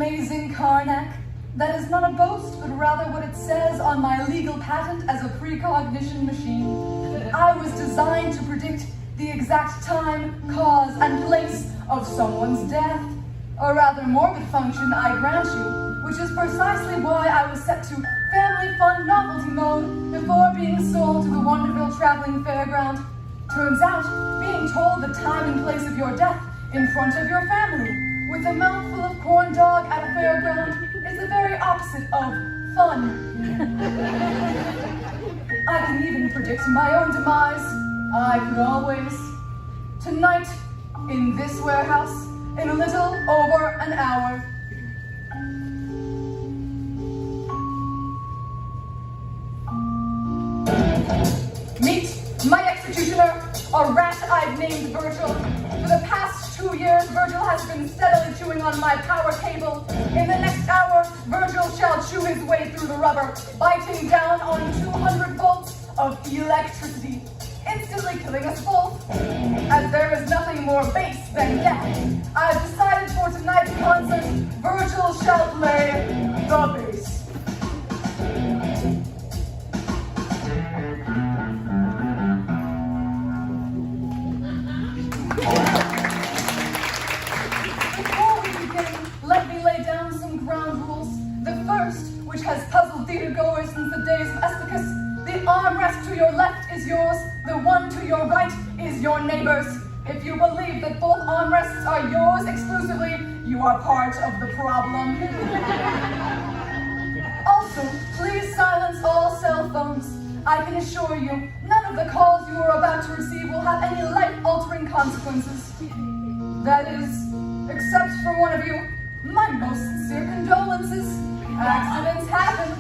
amazing Karnak. That is not a boast, but rather what it says on my legal patent as a precognition machine. I was designed to predict the exact time, cause, and place of someone's death. A rather morbid function, I grant you, which is precisely why I was set to family fun novelty mode before being sold to the Wonderville Traveling Fairground. Turns out, being told the time and place of your death in front of your family with a mouthful of corn dog at a fairground is the very opposite of fun. I can even predict my own demise. I could always. Tonight, in this warehouse, in a little over an hour. Meet my executioner, a rat I've named Virgil. For the past 2 years, Virgil has been steadily chewing on my power cable. In the next hour, Virgil shall chew his way through the rubber, biting down on 200 volts of electricity, instantly killing us both. As there is nothing more base than death, I've decided for tonight's concert, Virgil shall play the bass. Before we begin, let me lay down some ground rules. The first, which has puzzled theatergoers since the days of Aesclipus: the armrest to your left is yours, the one to your right is your neighbor's. If you believe that both armrests are yours exclusively, you are part of the problem. Also, please silence all cell phones. I can assure you, none of the calls you are about to receive will have any life-altering consequences. That is, except for one of you, my most sincere condolences. Accidents happen.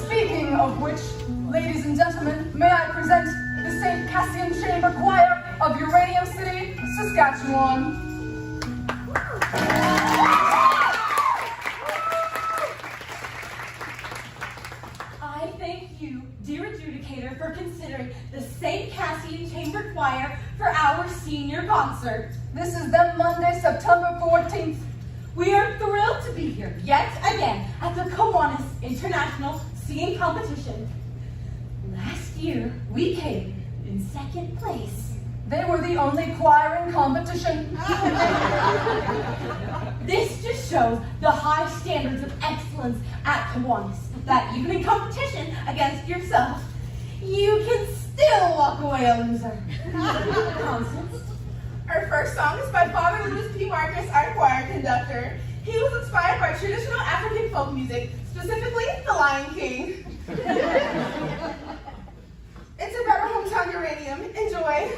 Speaking of which, ladies and gentlemen, may I present the St. Cassian Chamber Choir of Uranium City, Saskatchewan. I thank you, dear adjudicator, for considering the St. Cassian Chamber Choir for our senior concert. This is the Monday, September 14th. We are thrilled to be here yet again at the Kiwanis International Singing Competition. Last year, we came in second place. They were the only choir in competition. This just shows the high standards of excellence at Kiwanis, that even in competition against yourself, you can still walk away a loser. Constance? Our first song is by Father Louis P. Marcus, our choir conductor. He was inspired by traditional African folk music, specifically The Lion King. It's about our hometown uranium. Enjoy.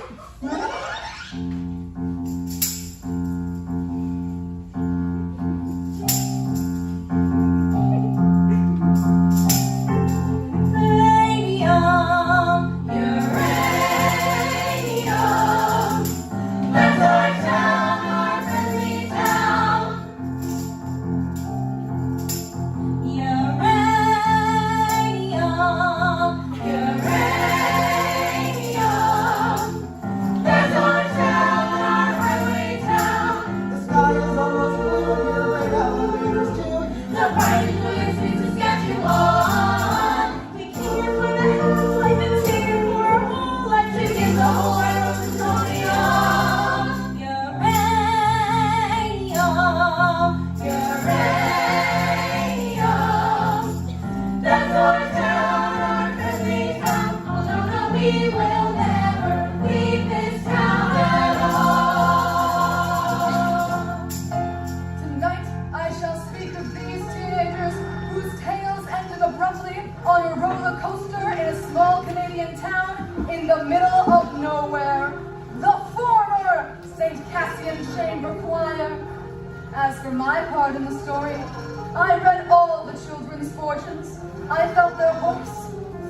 As for my part in the story, I read all the children's fortunes. I felt their hopes,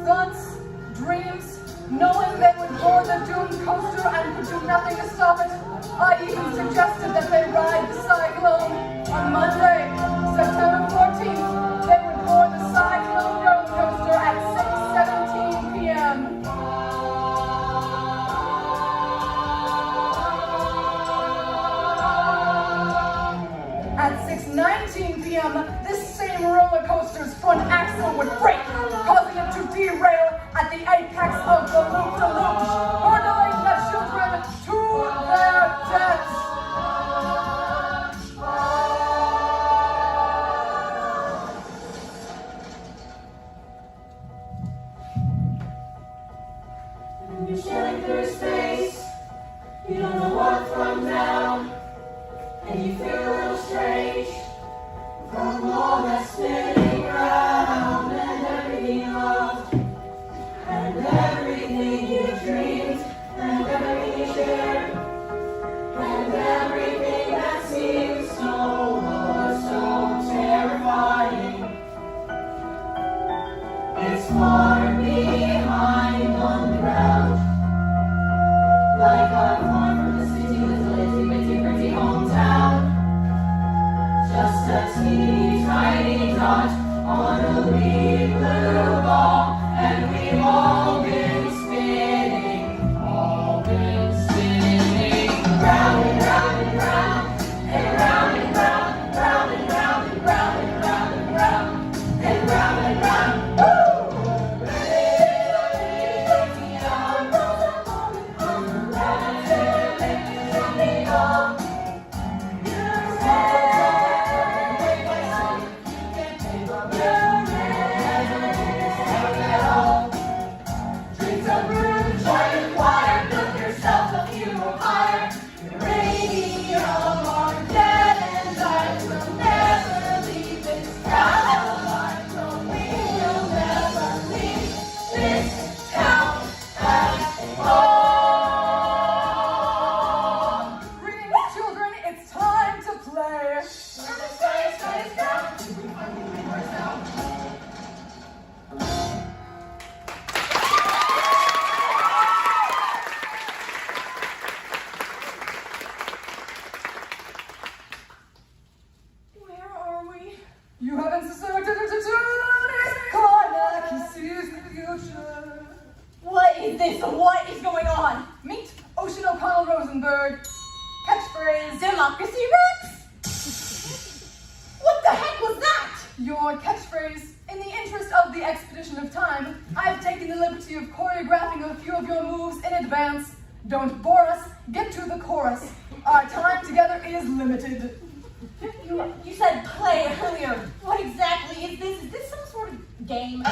thoughts, dreams, knowing they would board the doomed coaster and could do nothing to stop it. I even suggested that they ride the cyclone. On Monday, September 14th, they would board the cyclone roller coaster at 6:17 p.m. At 6:19 under space. You don't know up from down, and you feel a little strange from all that spinning round and everything you loved, and everything you dreamed, and everything you shared, and everything that seems so terrifying. It's far behind on the ground, like our far from the city, little itty bitty pretty hometown. Just a teeny tiny dot on a wee blue ball, and we've all been spinning, round and round and round, and round and round, round and round and round and round and round, and round and round. Woo! You haven't suspected it to Karnak, he sees the future. What is this? What is going on? Meet Ocean O'Connell Rosenberg. Catchphrase, Democracy Rex? What the heck was that? Your catchphrase. In the interest of the expedition of time, I've taken the liberty of choreographing a few of your moves in advance. Don't bore us, get to the chorus. Our time together is limited. You said play earlier. What exactly is this? Is this some sort of game?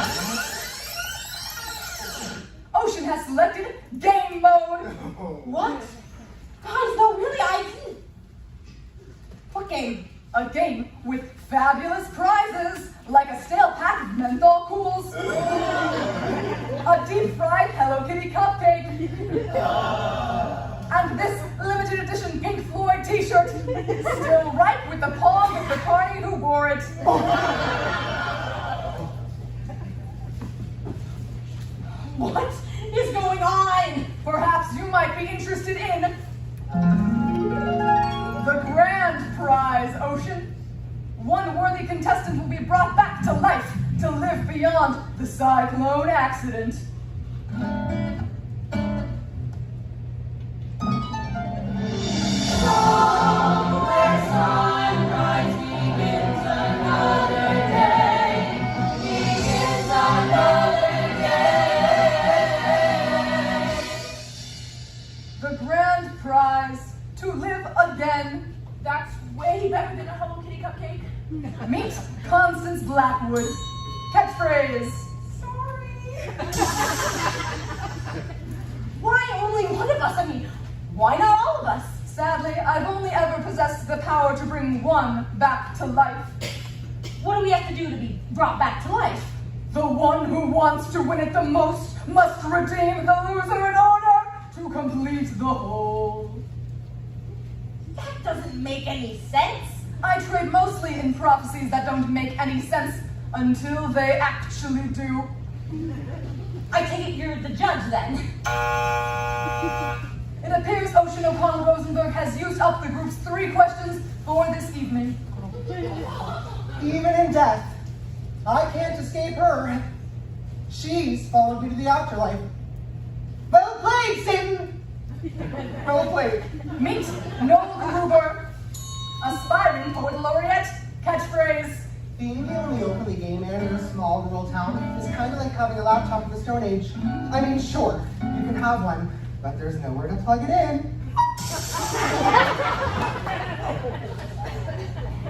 Ocean has selected game mode. What? Guys, no, really, I didn't. What game? A game with fabulous prizes, like a stale pack of menthol cools, a deep-fried Hello Kitty cupcake, and this limited edition Pink Floyd t-shirt, still ripe with the palm of the party who wore it. What is going on? Perhaps you might be interested in the grand prize, Ocean. One worthy contestant will be brought back to life to live beyond the cyclone accident. Somewhere sunrise begins another day. Begins another day. The grand prize, to live again. That's way better than a Hello Kitty cupcake. Meet Constance Blackwood. Catchphrase. Sorry. Why only one of us? I mean, why not all of us? Sadly, I've only ever possessed the power to bring one back to life. What do we have to do to be brought back to life? The one who wants to win it the most must redeem the loser in order to complete the whole. That doesn't make any sense. I trade mostly in prophecies that don't make any sense until they actually do. I take it you're the judge then. It appears Ocean O'Connell Rosenberg has used up the group's 3 questions for this evening. Even in death, I can't escape her. She's followed me to the afterlife. Well played, Satan! Well played. Meet Noel Gruber, aspiring poet laureate. Catchphrase. Being the only openly gay man in a small rural town is kind of like having a laptop of the Stone Age. I mean, sure, you can have one, but there's nowhere to plug it in.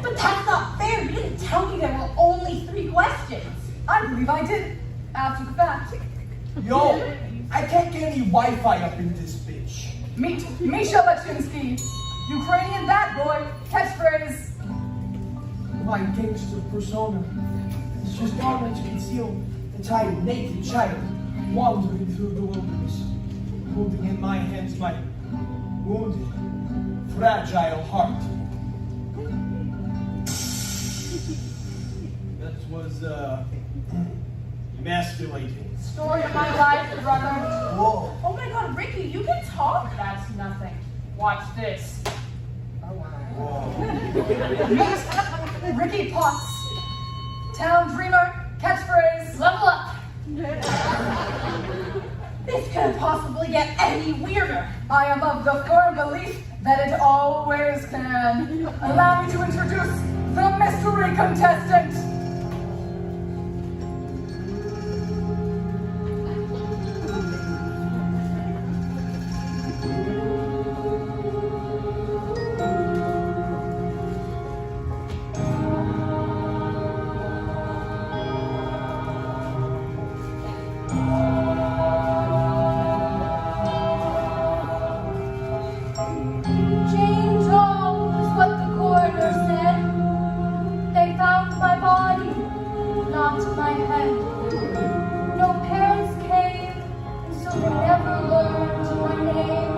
But that's not fair. You didn't tell me there were only 3 questions. I believe I did, after the fact. Yo, I can't get any Wi-Fi up in this bitch. Meet Misha Baczynski, Ukrainian bad boy, catchphrase. My gangster persona is just ordered to conceal the tiny naked child wandering through the wilderness, holding in my hands my wounded, fragile heart. That was emasculating. Story of my life, brother. Whoa. Oh my god, Ricky, you can talk? That's nothing. Watch this. Whoa. Meet Ricky Potts, town dreamer, catchphrase. Level up. This couldn't possibly get any weirder. I am of the firm belief that it always can. Allow me to introduce the mystery contestant. Jane Doe is what the coroner said. They found my body, not my head. No parents came, and so they never learned my name,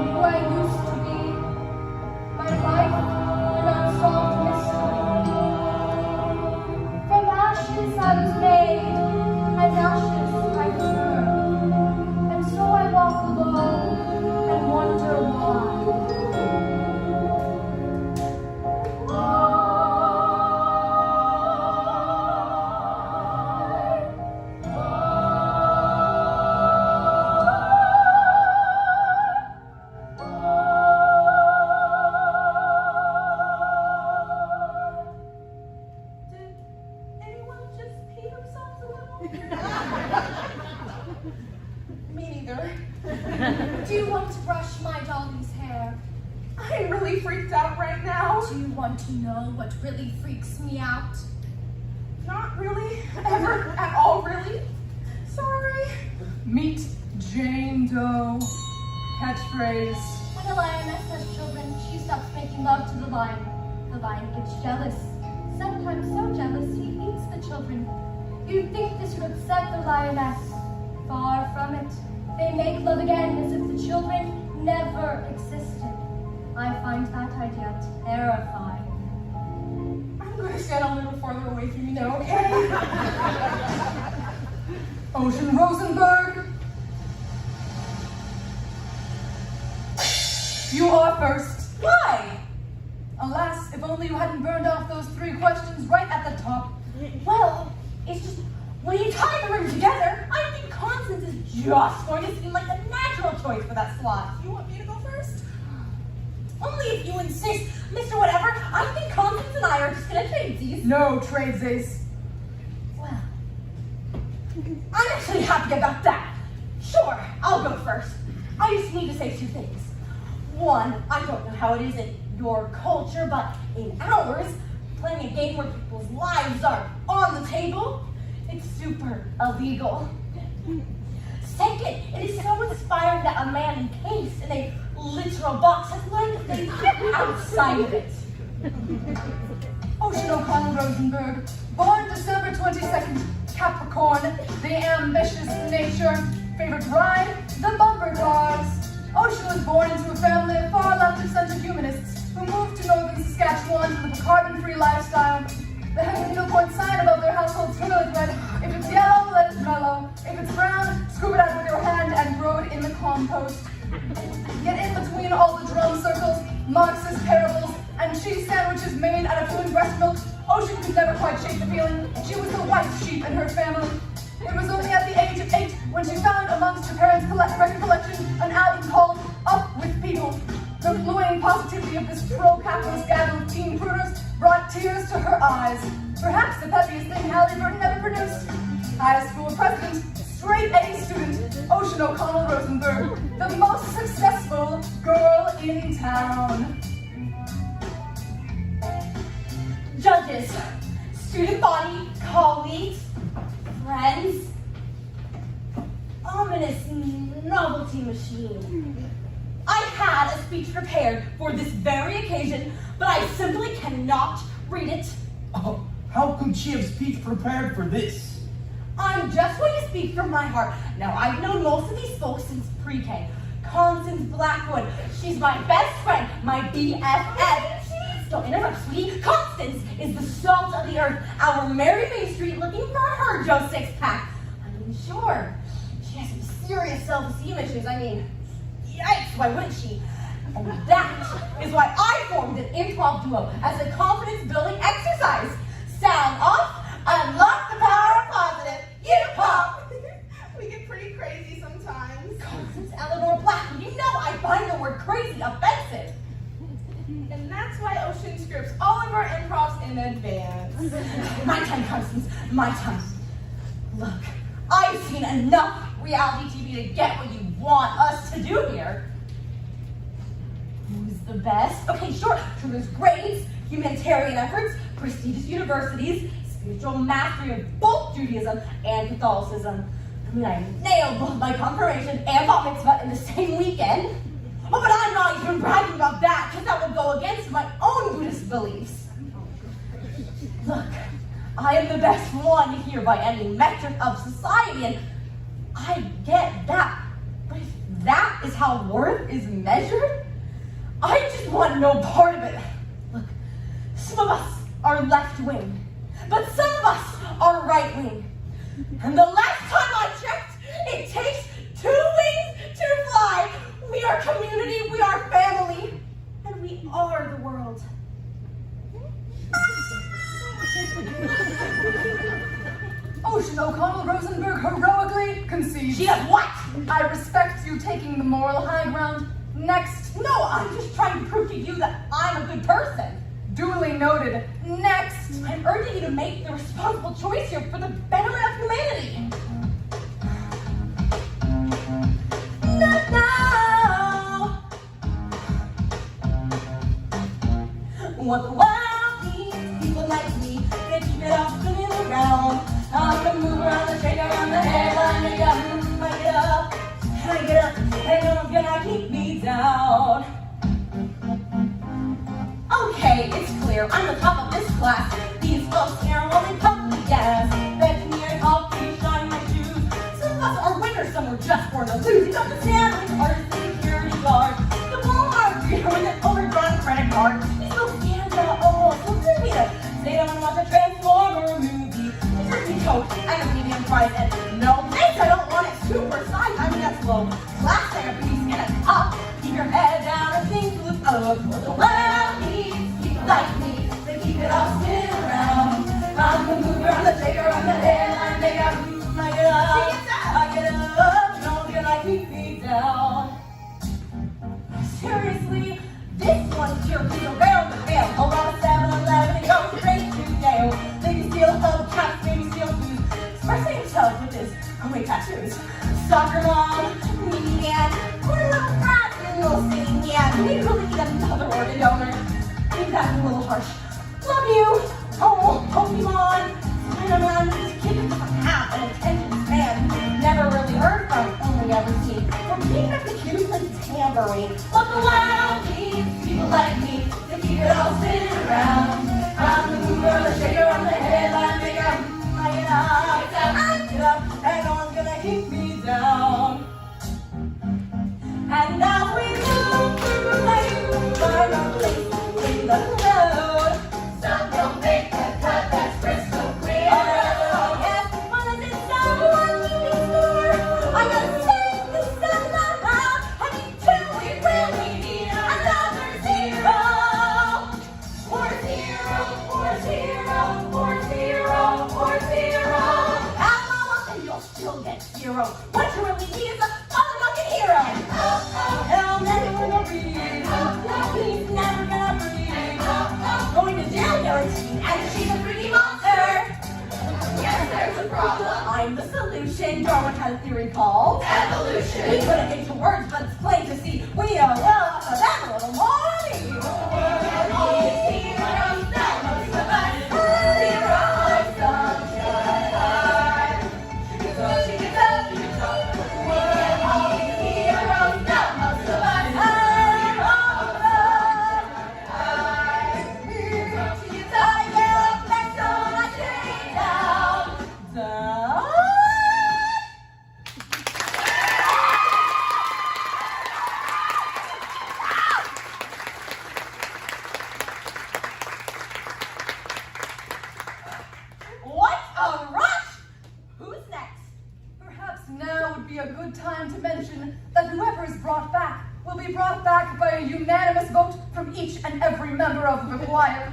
who I used to be. My life, an unsolved mystery. From ashes I was made, and ashes I return. And so I walk alone and wonder why. Did anyone just pee themselves a little? Me neither. Do you want to brush my dolly's hair? I'm really freaked out right now. Do you want to know what really freaks me out? Not really. Ever at all, really. Sorry. Meet Jane Doe, catchphrase. When a lioness has children, she stops making love to the lion. The lion gets jealous. Sometimes so jealous he eats the children. You'd think this would upset the lioness. Far from it. They make love again as if the children never existed. I find that idea terrifying. I'm going to stand a little farther away from you now, okay? Ocean Rosenberg. You are first. Why? Alas, if only you hadn't burned off those 3 questions right at the top. Well, it's just when you tie the room together, I think Constance is just going to seem like the natural choice for that slot. You want me to go first? Only if you insist, Mr. Whatever. I think Constance and I are just gonna trade these. No tradesies. Well, I'm actually happy about that. Sure, I'll go first. I just need to say 2 things. One, I don't know how it is in your culture, but in ours, playing a game where people's lives are on the table, it's super illegal. Second, it is so inspiring that a man encased in a literal box has learned that they fit outside of it. Ocean O'Connell Rosenberg, born December 22nd, Capricorn, the ambitious nature, favorite ride, the bumper cars. Ocean was born into a family of far left of center humanists who moved to northern Saskatchewan to live a carbon-free lifestyle. The heavy needlepoint sign above their household toilet read, if it's yellow, let it mellow. If it's brown, scoop it out with your hand and throw it in the compost. Yet in between all the drum circles, Marxist parables, and cheese sandwiches made out of human breast milk, Ocean could never quite shake the feeling she was the white sheep in her family. It was only at the age of 8 when she found amongst her parents' record collection an album called Up With People. The cloying positivity of this pro-capitalist gaggle of teen pruners brought tears to her eyes. Perhaps the peppiest thing Hallie Burton ever produced. High school president, straight A student, Ocean O'Connell Rosenberg, the most successful girl in town. Judges, student body, colleagues, friends. Ominous this novelty machine. I had a speech prepared for this very occasion, but I simply cannot read it. Oh, how could she have speech prepared for this? I'm just going to speak from my heart. Now, I've known most of these folks since pre-K. Constance Blackwood, she's my best friend, my BFF. Please don't interrupt, sweetie. Constance is the salt of the earth, our Mary Main Street looking for her Joe six-pack. I mean, sure, she has some serious self-esteem issues. I mean, yikes, why wouldn't she? And that is why I formed an improv duo as a confidence-building exercise. Sound off, unlock the power of positive. You pop! We get pretty crazy sometimes. Constance Eleanor Blackwood, you know I find the word crazy offensive. And that's why Ocean scripts all of our improvs in advance. My time, Constance, my time. Look, I've seen enough reality TV to get what you want us to do here. Who's the best? Okay, sure, there's grades, humanitarian efforts, prestigious universities, spiritual mastery of both Judaism and Catholicism. I mean, I nailed both my confirmation and bat mitzvah in the same weekend. Oh, but I'm not even bragging about that, because that would go against my own Buddhist beliefs. Look, I am the best one here by any metric of society, and I get that. But if that is how worth is measured, I just want no part of it. Look, some of us are left wing, but some of us are right wing. And the last time I checked, it takes 2 wings to fly. We are community, we are family, and we are the world. Ocean O'Connell Rosenberg heroically concedes. She has what? I respect you taking the moral high ground. Next. No, I'm just trying to prove to you that I'm a good person. Duly noted. Next. I'm urging you to make the responsible choice here for the betterment of humanity. No. What the world needs, people like me, they keep it all spinning around. I'm gonna move around the shake around the head, I get up, I get up, and no one's gonna keep me down. Okay, it's clear, I'm the top of this class. These folks here only pump me gas. Begging me a coffee, shine my shoes. Some of us are winners, some were just born to lose. You don't understand, like artists, the security guard, the Walmart dealer with an overdrawn credit card. These folks stand up, oh, so creepy to say they want to watch a Transformer movie. They serve me Coke and a medium price, and no thanks, I don't want it super sized. I mean, that's low class diabetes in a cup. Keep your head down and think look up. For the world needs people like me. They keep it all spinning around. I'm the mover, I'm the shaker, I'm the headline maker. I get up, no one's gonna keep me down. Seriously, this one's your real barrel to fail. Hold on a 7-Eleven and go straight to jail. They can steal hubcaps, maybe steal food. Expressing yourself with his homemade tattoos. Soccer mom, me and poor little brat in little singing. Yeah, we really need another organ donor. I think that's a little harsh. Love you. Oh, Pokemon. Spider-Man, this kid with a half an attention span. Never really heard from, only ever seen. From being at the kid who plays tambourine. Look around, needs people like me. They keep it all spinning around. I'm the mover, the shaker, I'm the headline maker. I get up, and no one's gonna keep me down. And now we move through the lane, find our place in the road. Some don't make a cut that's crystal clear. Oh yes, well is it someone keeping score? I'm gonna take the sun out. I need 2, we really need another 0. Or 0, or 0, or 0. Add them up and you'll still get 0. What you really need is a motherfucking hero. Hell, never gonna read. He's never gonna breathe. Going to jail guaranteed, and she's a freaky monster. Yes, there's a problem. I'm the solution. Darwin had a theory called evolution. We put it into words, but it's plain to see we are well off of that a little more. Zero sunshine. would be a good time to mention that whoever is brought back will be brought back by a unanimous vote from each and every member of the choir.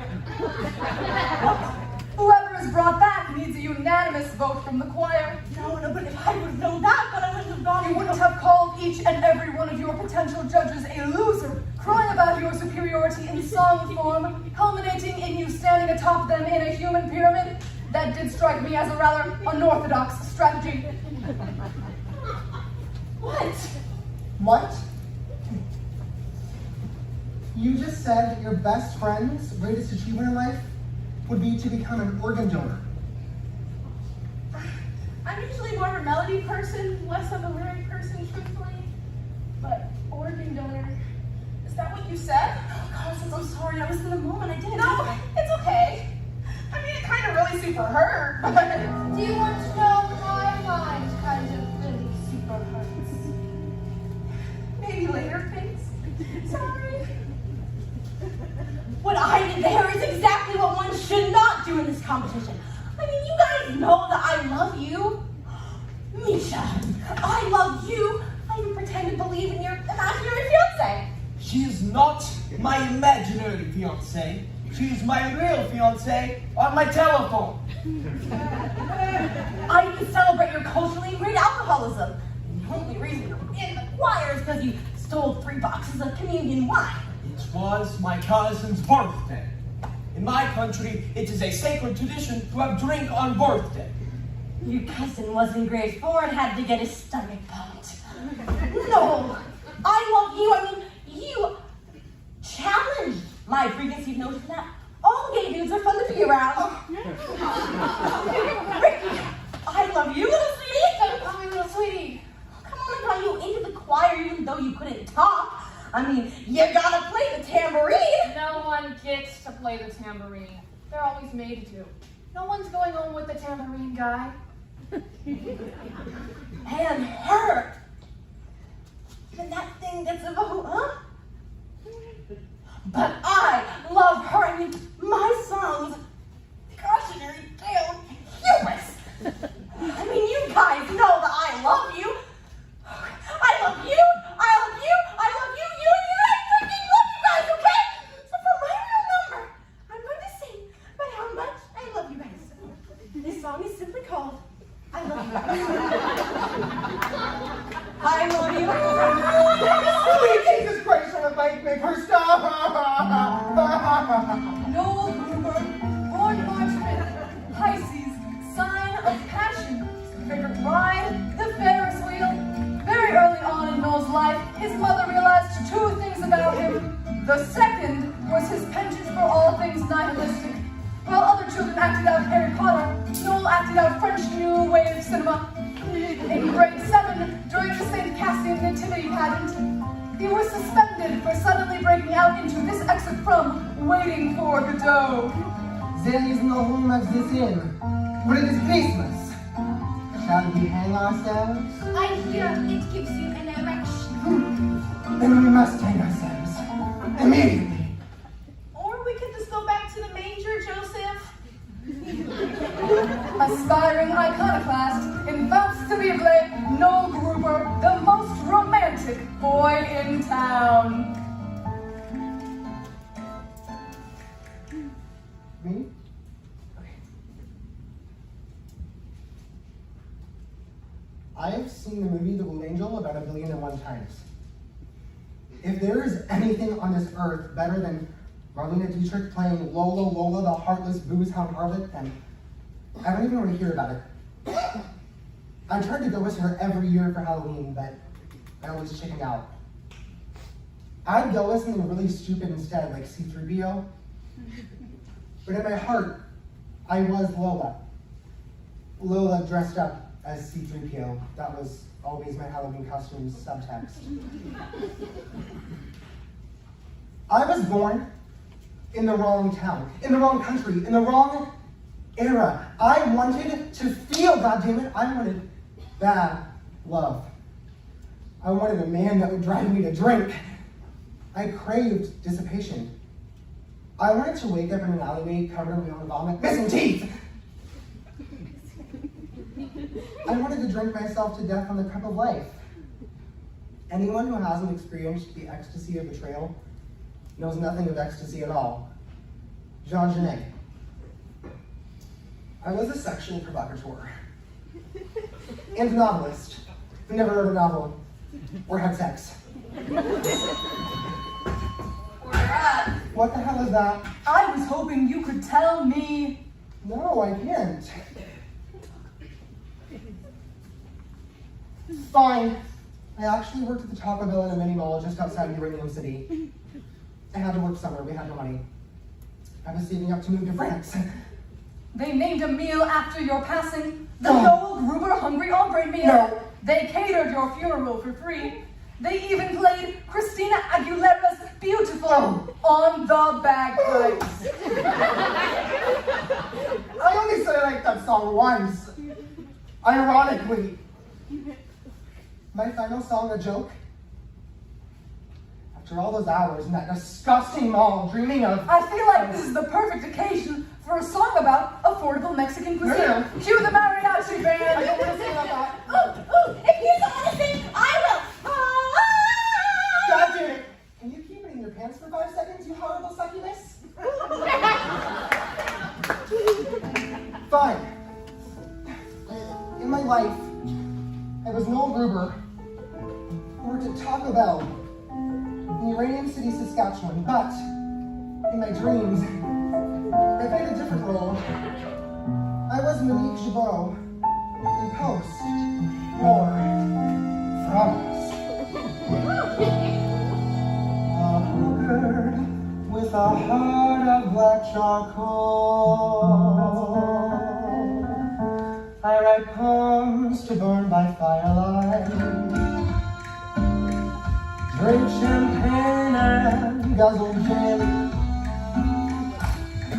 Whoever is brought back needs a unanimous vote from the choir. No, but if I would have known that, then I wouldn't have gone. You wouldn't have called each and every one of your potential judges a loser, crying about your superiority in song form, culminating in you standing atop them in a human pyramid. That did strike me as a rather unorthodox strategy. What? What? You just said that your best friend's greatest achievement in life would be to become an organ donor. I'm usually more of a melody person, less of a lyric person, truthfully. But organ donor, is that what you said? Oh, Constance, I'm sorry. I was in the moment. I didn't. No, it's okay. I mean, it kind of really super hurt. Do you want to know what I find kind of really super hurts? Maybe later, thanks. Sorry. What I did there is exactly what one should not do in this competition. I mean, you guys know that I love you. Misha, I love you. I even pretend to believe in your imaginary fiancé. She is not my imaginary fiancé. She is my real fiancé on my telephone. I even celebrate your culturally ingrained alcoholism. The only reason you're in the choir is because you stole 3 boxes of communion wine. It was my cousin's birthday. In my country, it is a sacred tradition to have drink on birthday. Your cousin was in grade 4 and had to get his stomach pumped. No, I love you. I mean, you challenged my preconceived notion that all gay dudes are fun to be around. Ricky, I love you, little sweetie. Oh, my little sweetie. Come on, I brought you into the choir even though you couldn't talk. I mean, you gotta play the tambourine. No one gets to play the tambourine. They're always made to. No one's going home with the tambourine guy. And her. Even that thing gets a vote, huh? But I love her. I mean, my songs, cautionary tale, humorous. I mean, you guys know that I love you. I love you. I love you. I love you. You and you. I freaking love you guys, okay? So for my real number, I'm going to sing about how much I love you guys. This song is simply called I Love You Guys. I love you. Sweet Jesus Christ, on a bike, make her stop! Noel Gruber, born March 5th, Pisces, sign of passion. Favorite ride, the Ferris wheel. Very early on in Noel's life, his mother realized 2 things about him. The second was his penchant for all things nihilistic. While other children acted out Harry Potter, Noel acted out French New Wave cinema. In grade 7, during the St. Cassian Nativity pageant, he was suspended for suddenly breaking out into this exit from Waiting for Godot. There is no room at this inn, for it is Christmas. Shall we hang ourselves? I hear it gives you an erection. Then we must hang ourselves. Immediately. Or we could just go back to the manger, Joseph. Aspiring iconoclast, infaustively Noel Gruber, the most romantic boy in town. Me? I have seen the movie The Blue Angel about 1,000,001 times. If there is anything on this earth better than Marlena Dietrich playing Lola Lola, the heartless booze-hound harlot, then I don't even want to hear about it. I tried to go with her every year for Halloween, but I always chickened out. I'd go with something really stupid instead, like C-3PO. But in my heart, I was Lola. Lola dressed up as C-3PO. That was always my Halloween costume's subtext. I was born in the wrong town, in the wrong country, in the wrong era. I wanted to feel, goddammit, I wanted bad love. I wanted a man that would drive me to drink. I craved dissipation. I wanted to wake up in an alleyway covered in my own vomit, missing teeth. I wanted to drink myself to death on the cup of life. Anyone who hasn't experienced the ecstasy of betrayal knows nothing of ecstasy at all. Jean Genet. I was a sexual provocateur and a novelist who never wrote a novel or had sex. What the hell is that? I was hoping you could tell me. No, I can't. Fine. I actually worked at the Taco Bell in a mini mall just outside of Uranium City. I had to work summer, we had no money. I was saving up to move to France. They named a meal after your passing. The Oh. Noel Gruber Hungry Ombre meal. No. They catered your funeral for free. They even played Christina Aguilera's Beautiful on the bagpipes. I only said I liked that song once. Ironically. My final song a joke? After all those hours in that disgusting mall dreaming of... I feel like this is the perfect occasion for a song about affordable Mexican cuisine. Yeah. Cue the mariachi I band. don't want to sing about that. Ooh, if you don't want to sing, I will. God damn it. Can you keep it in your pants for 5 seconds, you horrible succubus? Fine. In my life, I was Noel Gruber. I worked at Taco Bell in Uranium City, Saskatchewan, but in my dreams, I played a different role. I was Monique Gibault in Post. More from us. A hooker with a heart of black charcoal. I write poems to burn by firelight. Drink champagne and guzzle gin.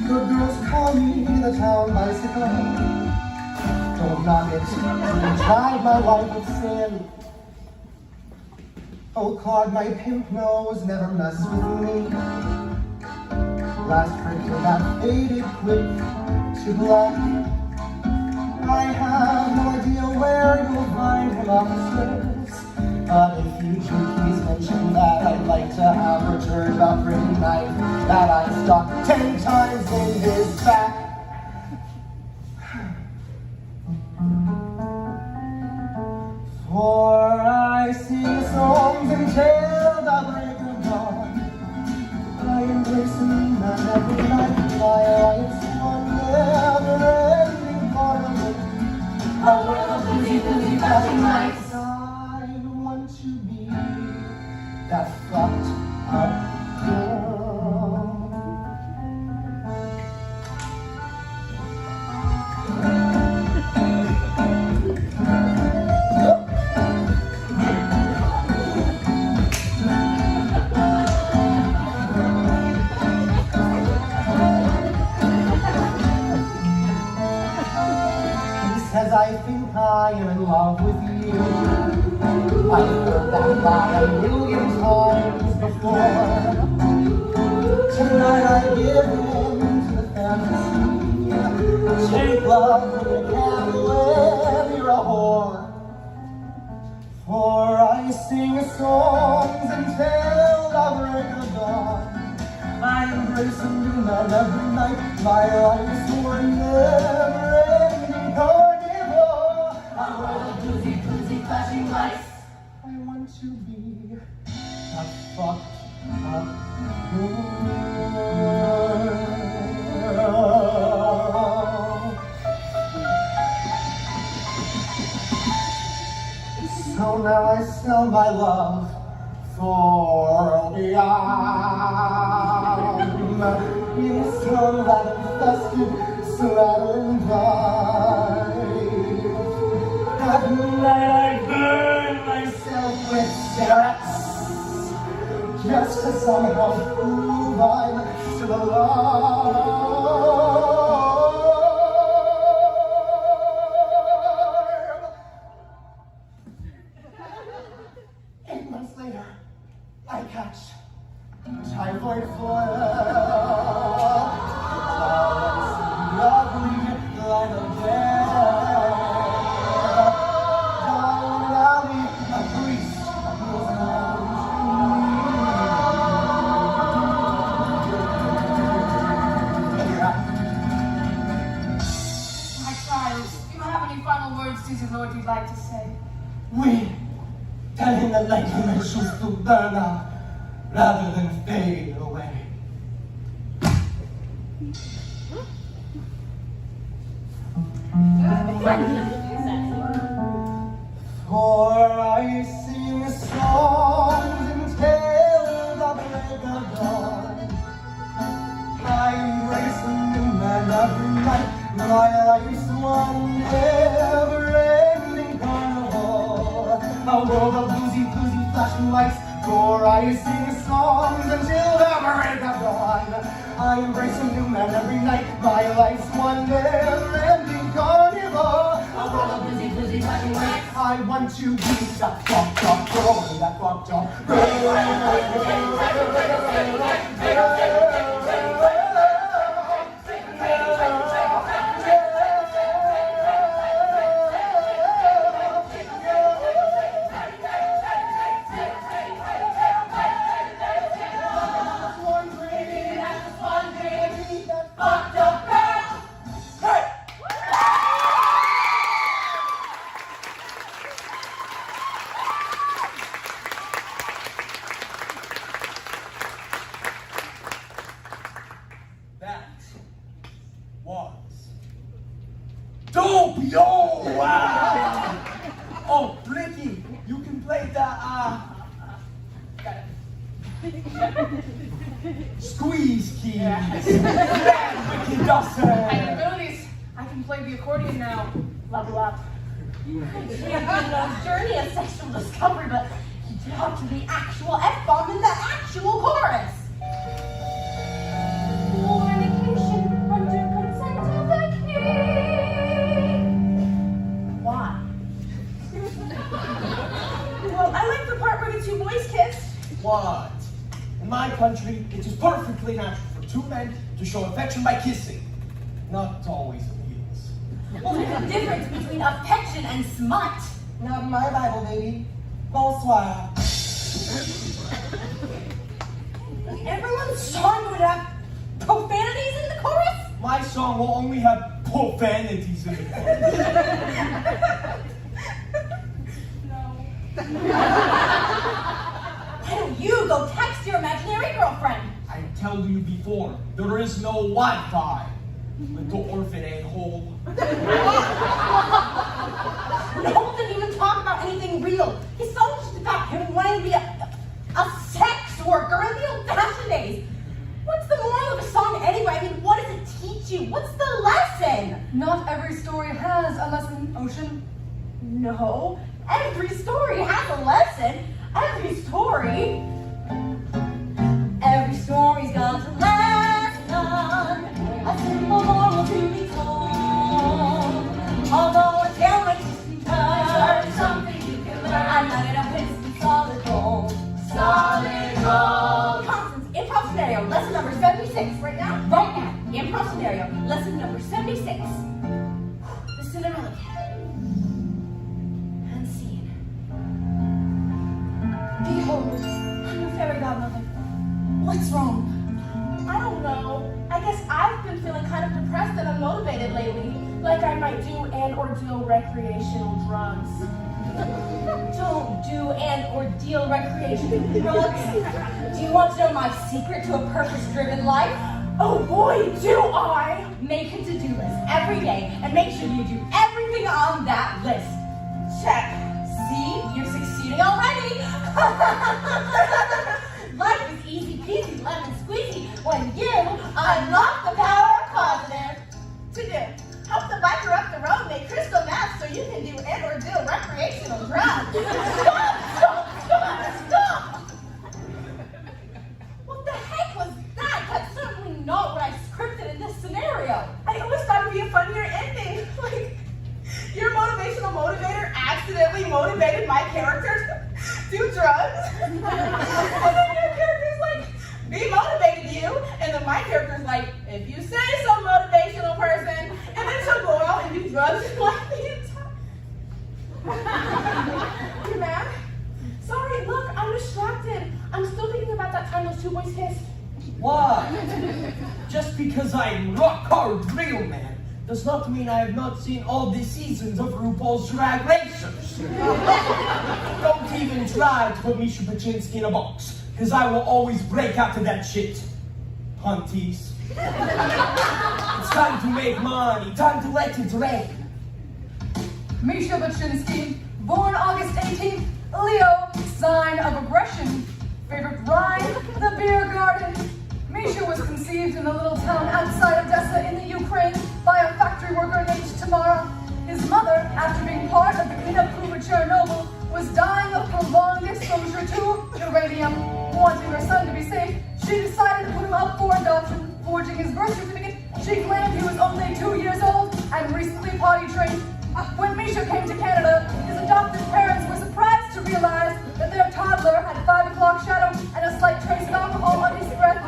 Good girls call me the town bicycle. Don't knock it, you drive my life with sin. Oh, Claude, my pimp nose never mess with me. Last trick of that faded quick to black. I have no idea where you'll find him upstairs. But if you do, please mention that I'd like to have returned a pretty knife that I stuck 10 times in his back. For I sing songs until the break of dawn. I embrace him and every night my life's one never-ending carnival. A world of boozy, flashing lights. I want to be that fucked up girl. Says I think I am in love with you. I've heard that lie a million times before. Tonight I give in to the fantasy. Take love when you can live, you're a whore. For I sing songs until the break of dawn. I embrace a new man every night. My life's one never-ending carnival. A world of boozy, flashing lights. I want to be a fucked up girl. So now I sell my love for opium in some that infested slattern dive. At night I burn myself with cigarettes just to somehow prove I'm still alive. 8 months later, I catch typhoid flare. Lovely like a bear. and the lightning that shoots to burn out rather than fade away. For I sing songs and tales of break of dawn. I embrace a new man every night. My life's one never-ending carnival, a world of bluesy, flashing lights. For I sing songs until the break of dawn. I embrace a new man every night. My life's one never-ending carnival, a world of bluesy, flashing lights. I want to be that fucked up girl, that fucked up Dope, yo! Wow! Oh, Ricky, you can play the, squeeze keys. Yeah, Ricky Dawson. I have abilities. I can play the accordion now. Level up. Champion's journey of sexual discovery, but you talk to the actual F-bomb in the actual chorus. Fornication under consent of the king. Why? Well, I like the part where the two boys kissed. What? In my country, it is perfectly natural for two men to show affection by kissing. Not always appeals. Well, there's a difference between affection and smut. Not in my Bible, baby. Bonsoir. Everyone's song would have profanities in the chorus? My song will only have profanities in it. Why don't you go text your imaginary girlfriend? I told you before, there is no Wi-Fi. Little orphan a-hole. No, didn't even talk about anything real. His song was just about him wanting to be a sex worker in the old-fashioned days. What's the moral of a song anyway? I mean, what does it teach you? What's the lesson? Not every story has a lesson, Ocean. No, every story has a lesson. Every story's got a lesson. A simple moral to be told. Although a tale might just be told, something you can learn. I'm not in a piston solid gold. Solid gold. Constance, improv scenario, lesson number 76. Right now? Right now. Improv scenario, lesson number 76. The Cinderella Cat. And scene. Behold, I'm your fairy godmother. What's wrong? I don't know. I guess I've been feeling kind of depressed and unmotivated lately. Like I might do and or deal recreational drugs. Don't do and or deal recreational drugs. Do you want to know my secret to a purpose-driven life? Oh boy, do I! Make a to-do list every day and make sure you do everything on that list. Check. See, you're succeeding already. Life is easy peasy, lemon squeezy when you unlock the power of positive. To do. Help the biker up the road, make crystal meth so you can do and or deal recreational drugs. Stop! What the heck was that? That's certainly not what I scripted in this scenario. I always thought it'd be a funnier ending. Like, your motivational motivator accidentally motivated my characters to do drugs. And then your character's like, be motivated, you. And then my character's like, if you say so, motivational person. And then she'll go out and do drugs and like the entire. You mad? Sorry, look, I'm distracted. I'm still thinking about that time those two boys kissed. Why? Just because I'm rock hard real man does not mean I have not seen all the seasons of RuPaul's Drag Racers. Don't even try to put Misha Paczynski in a box, because I will always break out of that shit. Hunties. It's time to make money, time to let it rain. Misha Baczynski, born August 18th, Leo, sign of aggression. Favorite rhyme, the beer garden. Misha was conceived in a little town outside Odessa in the Ukraine by a factory worker named Tamara. His mother, after being part of the cleanup crew at Chernobyl, was dying of prolonged exposure to uranium. Wanting her son to be safe, she decided to put him up for adoption. Forging his birth certificate, she claimed he was only 2 years old and recently potty trained. When Misha came to Canada, his adopted parents were surprised to realize that their toddler had 5 o'clock shadow and a slight trace of alcohol on his breath.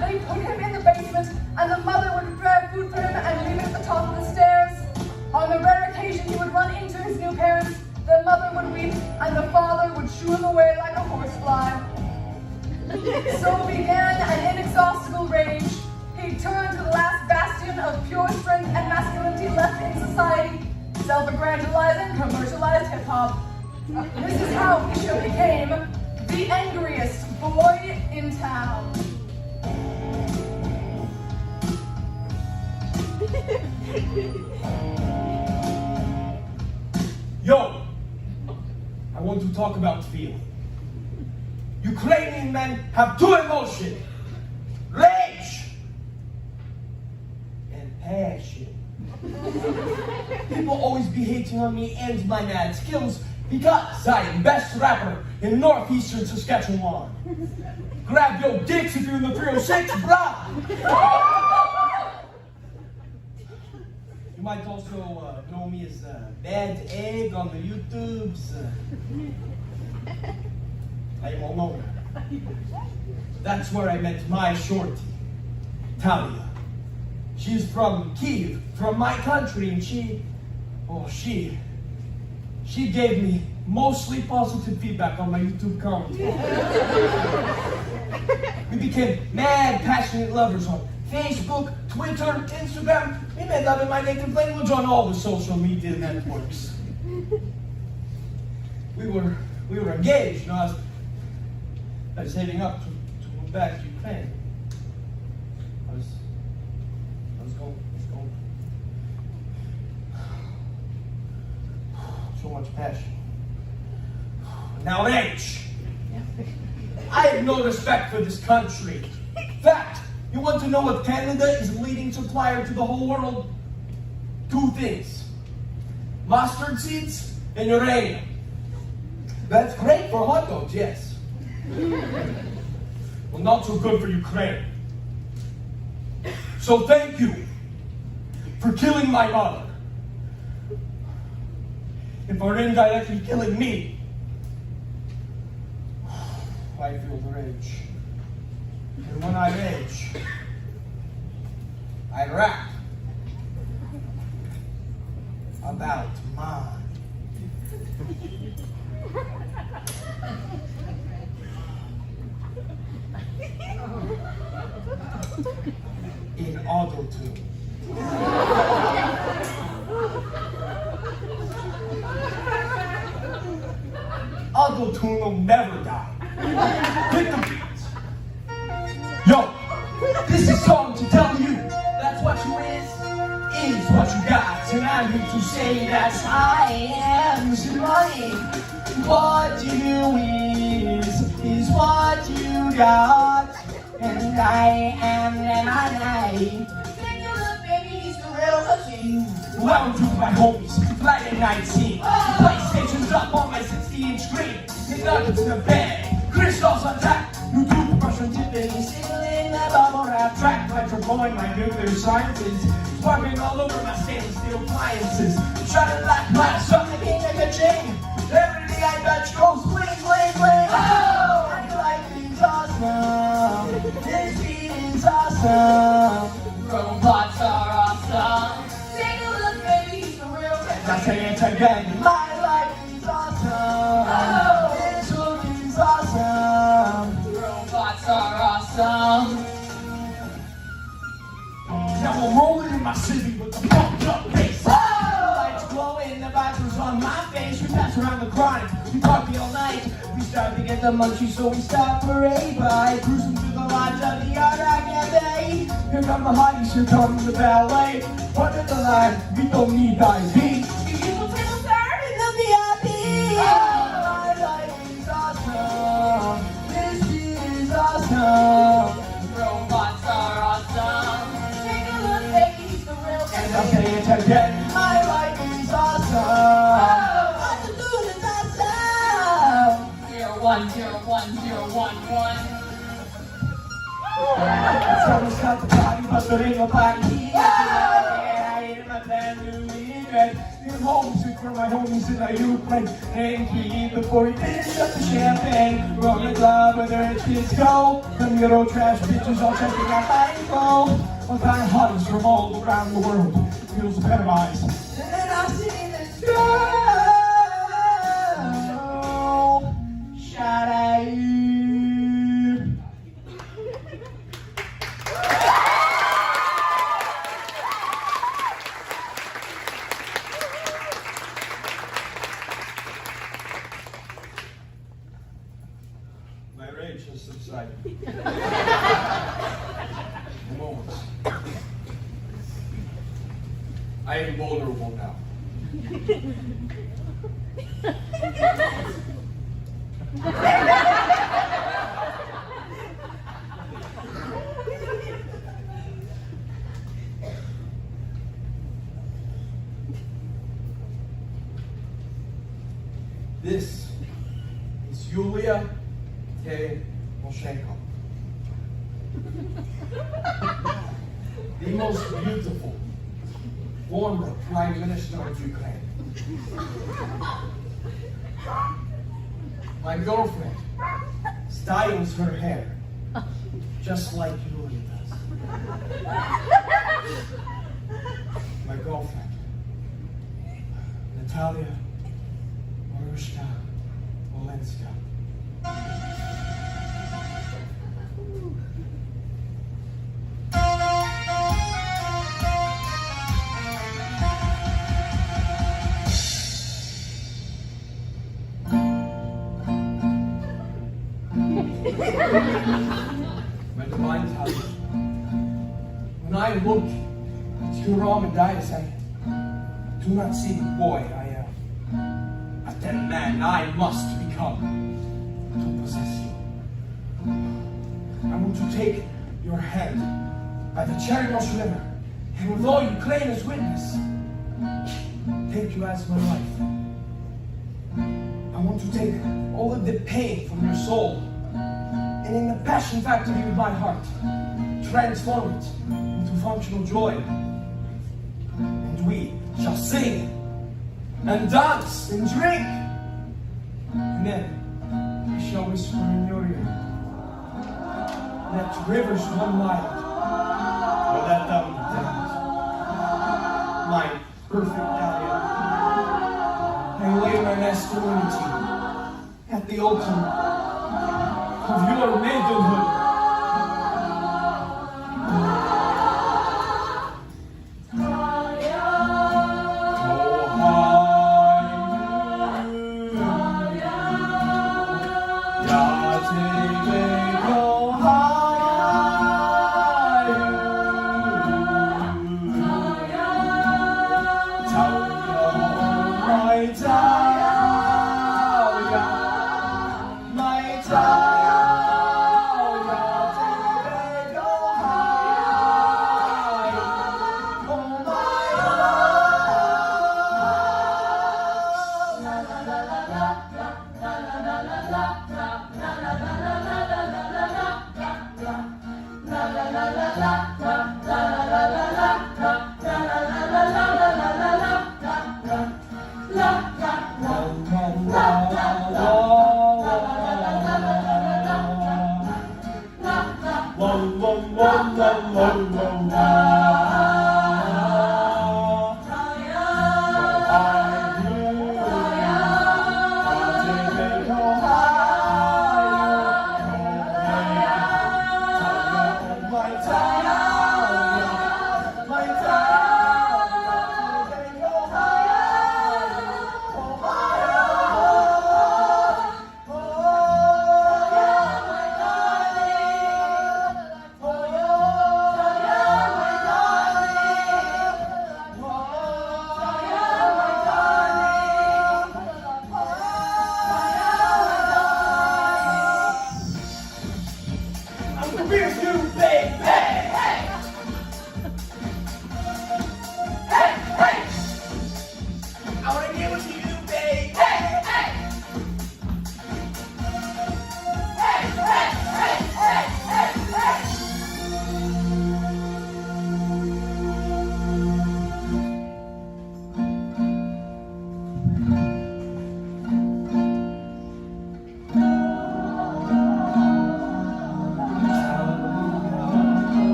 They put him in the basement, and the mother would grab food for him and leave it at the top of the stairs. On the rare occasion he would run into his new parents, the mother would weep, and the father would shoo him away like a horsefly. So began an inexhaustible rage. He turned to the last bastion of pure strength and masculinity left in society, self-aggrandizing, commercialized hip-hop. This is how Misha became the angriest boy in town. Yo, I want to talk about feeling. Ukrainian men have 2 emotions: rage and passion. People always be hating on me and my mad skills because I am best rapper in northeastern Saskatchewan. Grab your dicks if you're in the 306, brah! You might also know me as Bad Egg on the YouTubes. I am all over. That's where I met my shorty, Talia. She's from Kiev, from my country, and she gave me mostly positive feedback on my YouTube comments. We became mad, passionate lovers on Facebook, Twitter, Instagram. We made love in my native language on all the social media networks. We were engaged, and I was saving up to move back to Ukraine. I was going. So much passion. Now rage. I have no respect for this country. In fact, you want to know what Canada is leading supplier to the whole world? 2 things: mustard seeds and uranium. That's great for hot dogs, yes. Well, not so good for Ukraine. So thank you for killing my mother. And for indirectly killing me. I feel the rage. And when I rage, I rap about mine. In auto-tune. Auto-tune will never die. Hit the beats. Yo, this is song to tell you that's what you is what you got. And I'm here to say that I am somebody. What you do is what you got. And I am an I. Take a look, baby, he's the real machine. Lounge with my homies, flight at 19. PlayStation's up on my 60-inch screen. McNuggets in the bed, crystals on tap. New toothbrush on Tiffany, singling that bubble wrap track. Electrifying my nuclear sciences, sparking all over my stainless steel appliances. Shining like glass, something king like a chain. Every day I touch goes bling, bling, bling. Oh, I like things awesome. This beat is awesome. Robots are awesome. Take a look, baby, he's the real I say it again. My life is awesome. Oh. This look is awesome. Robots are awesome. Now I'm rolling in my city with the pumped up bass. Oh. Lights glowing, the vibes on my face. We pass around the grind. We party all night. We start to get the munchies, so we stop for a bite. Cruising through the lodge of the Cafe. Here come the hotties, here comes the ballet. Under the line, we don't need ID. Beautiful table, sir. In the VIP. My life is awesome. This is awesome. Robots are awesome. Take a look, baby, the real And I'll say it again. My life is awesome. What to do is Awesome. 01010111. Someone's got the party, but there ain't no party here. I ain't my brand new leader. You're homesick for my homies in the Ukraine. And we eat before we finish up the champagne. We're on the club where the rich kids go. Them good old trash bitches all checking out my info. One time hotties from all around the world. Feels epitomized. And then I see this girl. Shout out you. My rage has subsided. A moment. I am vulnerable now. This is Yulia Tymoshenko. The most beautiful former Prime Minister of Ukraine. My girlfriend styles her hair just like Yulia does. My girlfriend, Natalia Marushka Olenska. My divine talent. When I look at your Amadeus, I do not see the boy I am, but the man I must become to possess you. I want to take your hand by the Chernobyl River, and with all Ukraine as witness, take you as my wife. I want to take all of the pain from your soul, and in the passion factory of my heart, transform it into functional joy. And we shall sing and dance and drink. And then we shall whisper in your ear, let rivers run wild, or let them dance. My perfect Dahlia, I lay my masculinity at the altar of your maidenhood.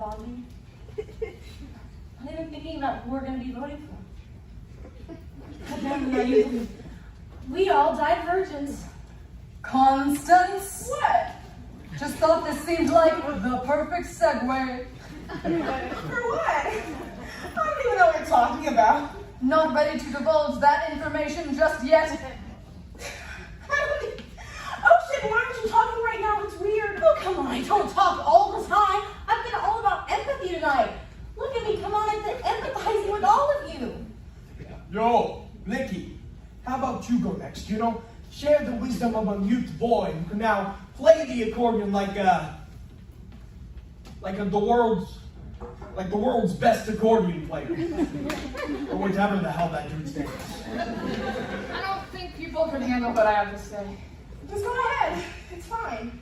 bonding. Not even thinking about who we're going to be voting for. But then we all died virgins. Constance? What? Just thought this seemed like the perfect segue. For what? I don't even know what you're talking about. Not ready to divulge that information just yet. Oh shit, why aren't you talking right now? It's weird. Oh, come on, I don't talk all the time. I've been all about empathy tonight. Look at me, come on, I've been empathizing with all of you. Yo, Nikki, how about you go next? You know, share the wisdom of a mute boy who can now play the accordion like the world's best accordion player. Or whatever the hell that dude's name is. I don't think people could handle what I have to say. Just go ahead. It's fine.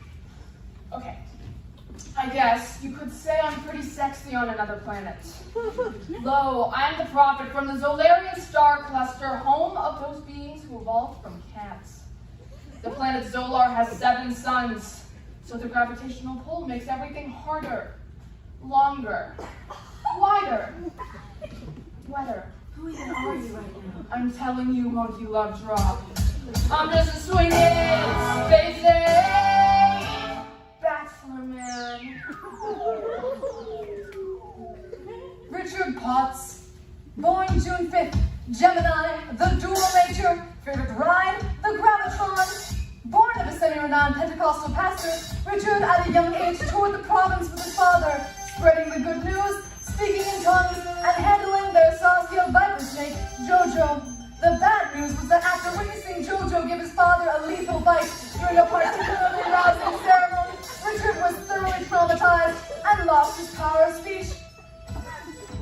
Okay. I guess you could say I'm pretty sexy on another planet. Lo, I am the prophet from the Zolarian star cluster, home of those beings who evolved from cats. The planet Zolar has 7 suns, so the gravitational pull makes everything harder, longer, wider, wetter. Who even are you right now? I'm telling you, monkey love drop. I'm just a swinging, spacing bachelor man. Richard Potts, born June 5th, Gemini, the dual nature, favorite ride, the gravitron. Born of a semi-renowned Pentecostal pastor, Richard at a young age toured the province with his father, spreading the good news, speaking in tongues, and handling their saucy viper snake, Jojo. The bad news was that after witnessing Jojo give his father a lethal bite during a particularly rousing ceremony, Richard was thoroughly traumatized and lost his power of speech.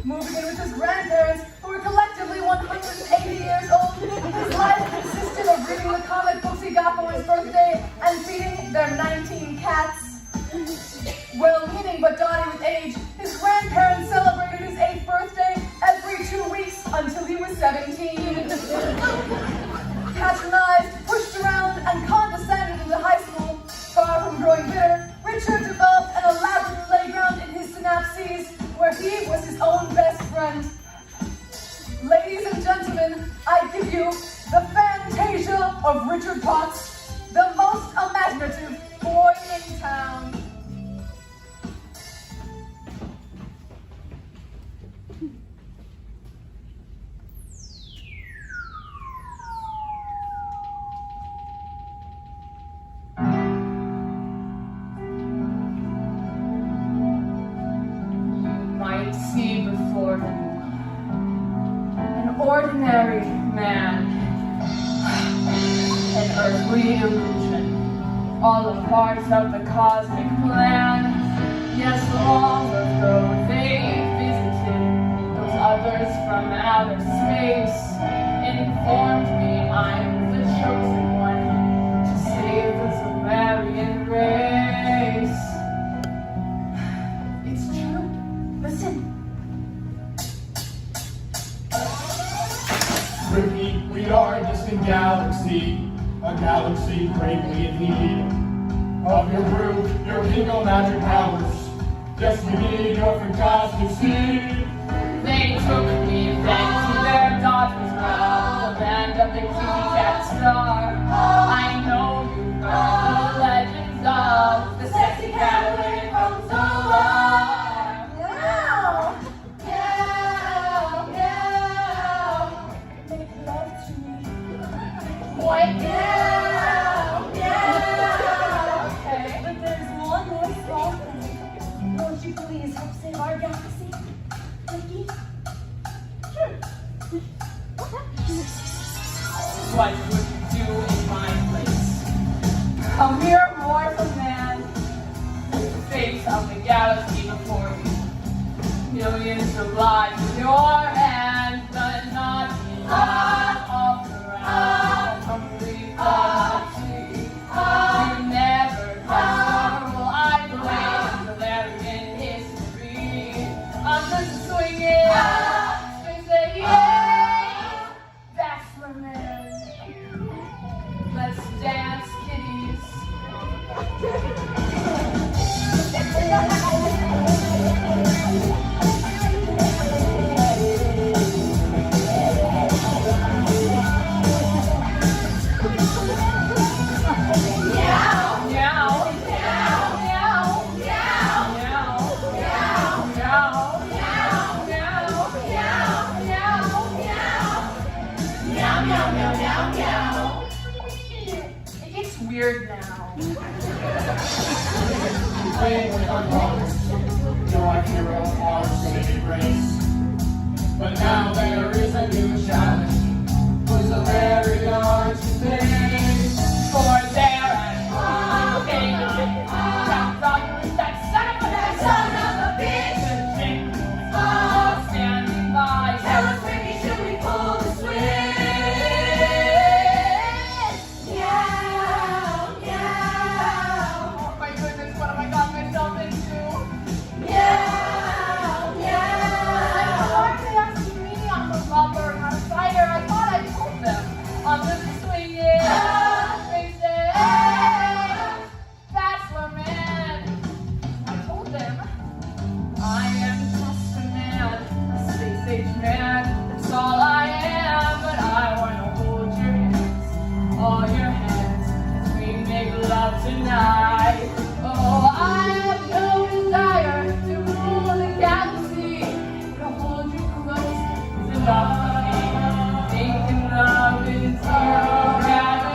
Moving in with his grandparents, who were collectively 180 years old, his life consisted of reading the comic books he got for his birthday and feeding their 19 cats. Well-meaning but dotty with age, his grandparents celebrated his 8th birthday every 2 weeks until he was 17. Patronized, pushed around, and condescended in the high school, far from growing bitter, Richard developed an elaborate playground in his synapses where he was his own best friend. Ladies and gentlemen, I give you the Fantasia of Richard Potts, the most imaginative boy in town. Might see before him an ordinary man, an earthly illusion, all a part of the cosmic plan. Yes, long ago they visited those others from outer space, informed me I'm the chosen one to save the Solarian race. It's true. Listen. Repeat, we are a distant galaxy, a galaxy greatly in need of your brew, your bingo magic powers. Yes, we need your fantastic seed. They took me then to their daughter's realm, the land of the kitty cat star. I know you've heard the legends of the sexy cavalier from Zolar. Make love to me. Boy, okay. But there's one more small thing. Won't you please help save our galaxy? Nikki? Sure. What would you do in my place? A mere mortal man, with the face of the galaxy before you. Millions of lives in your hands, but not enough of the round, hungry galaxy. You never can rule, I blame the Solarian history. I'm just swinging, bachelor man. Let's dance, kitties. weird now. Wait, our promise, your hero, our saving grace. But now there is a new challenge, who's a very hard to face. For there and king comes on that son of a bitch. The king all standing by. Tell us, Ricky, should we pull the switch? Meow, meow. Oh my goodness, what have I got myself into? Meow, meow. Why are they asking me? I'm a lover, not a fighter. I thought I told them. I'm just swinging. Bachelor man. I told them I am just a man, a space age man. That's all I am. But I want to hold your hands, all your hands, as we make love tonight. Oh, I have no desire to rule the galaxy. To hold you close is enough for me. Making love is your gravity.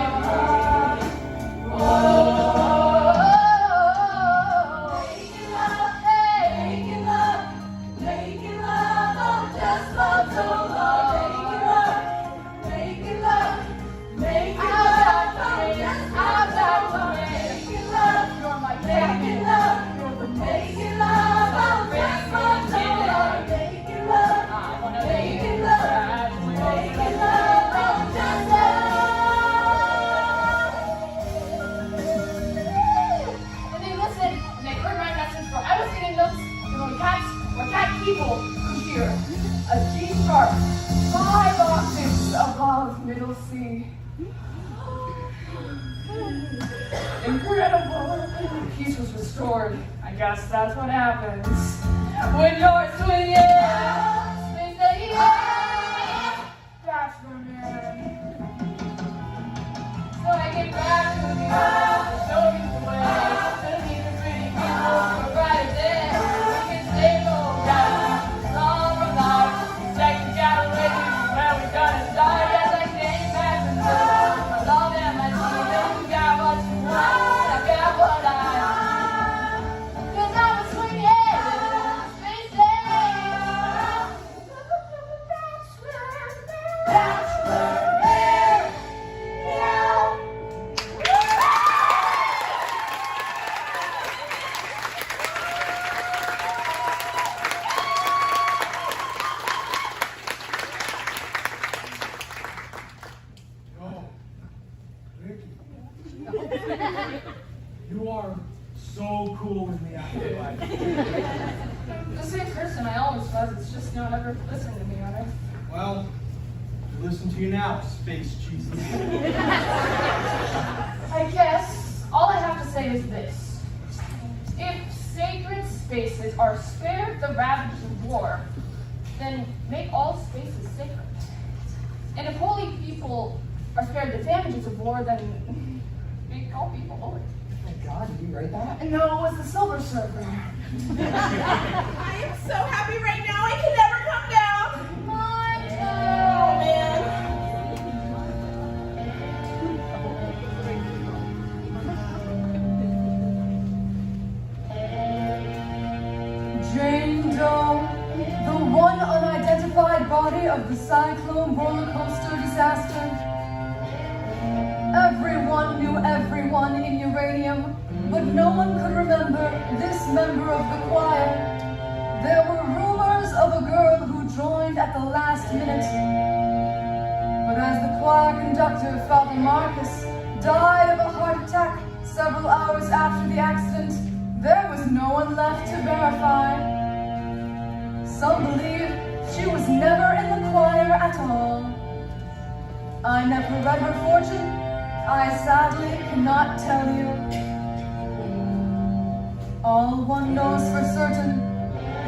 People who hear a G sharp 5 octaves above middle C. Incredible. Peace was restored. I guess that's what happens when you're swinging. They say, yeah, Bachelor man. So I get back to the show you the way. To meet the pretty people who are right there. We can stay low. You are so cool in the afterlife. The same person I always was. It's just not ever listening to me, right? Well, listen to you now, Space Jesus. I guess all I have to say is this. If sacred spaces are spared the ravages of war, then make all spaces sacred. And if holy people are spared the damages of war, then make all people holy. Thank God, did you write that? No, it was the Silver Surfer. I am so happy right now I can never come down. My Oh, man. Jane Doe, the one unidentified body of the cyclone roller coaster disaster. Everyone knew everyone in uranium, but no one could remember this member of the choir. There were rumors of a girl who joined at the last minute. But as the choir conductor, Father Marcus, died of a heart attack several hours after the accident, there was no one left to verify. Some believe she was never in the choir at all. I never read her fortune. I sadly cannot tell you. All one knows for certain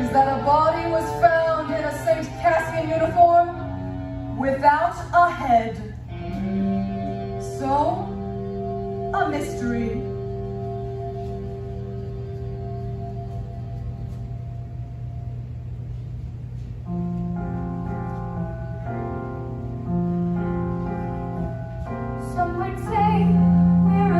is that a body was found in a St. Cassian uniform without a head. So, a mystery. Some might say we're a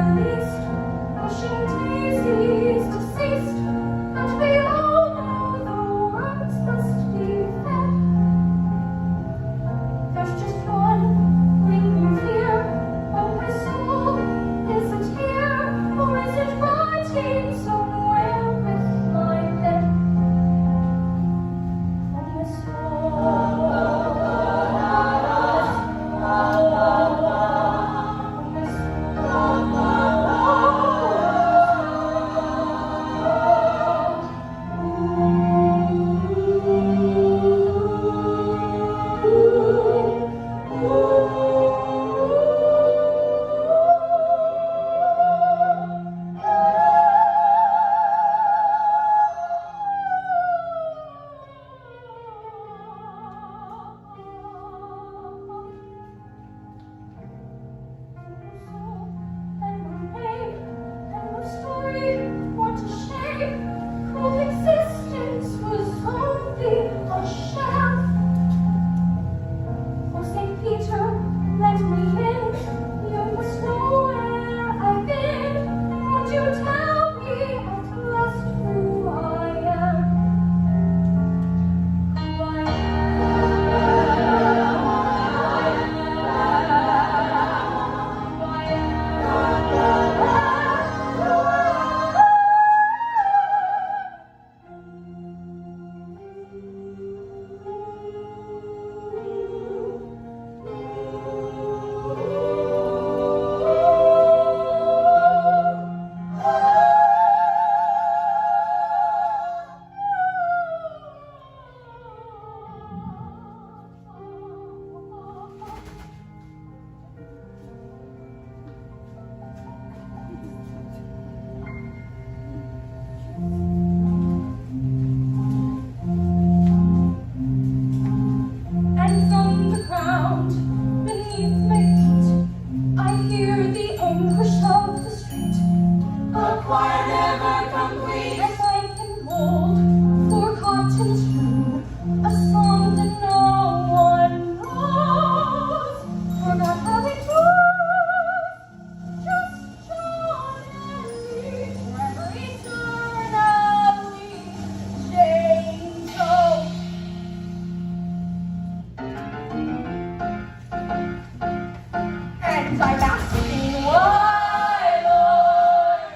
and I'm asking why, Lord?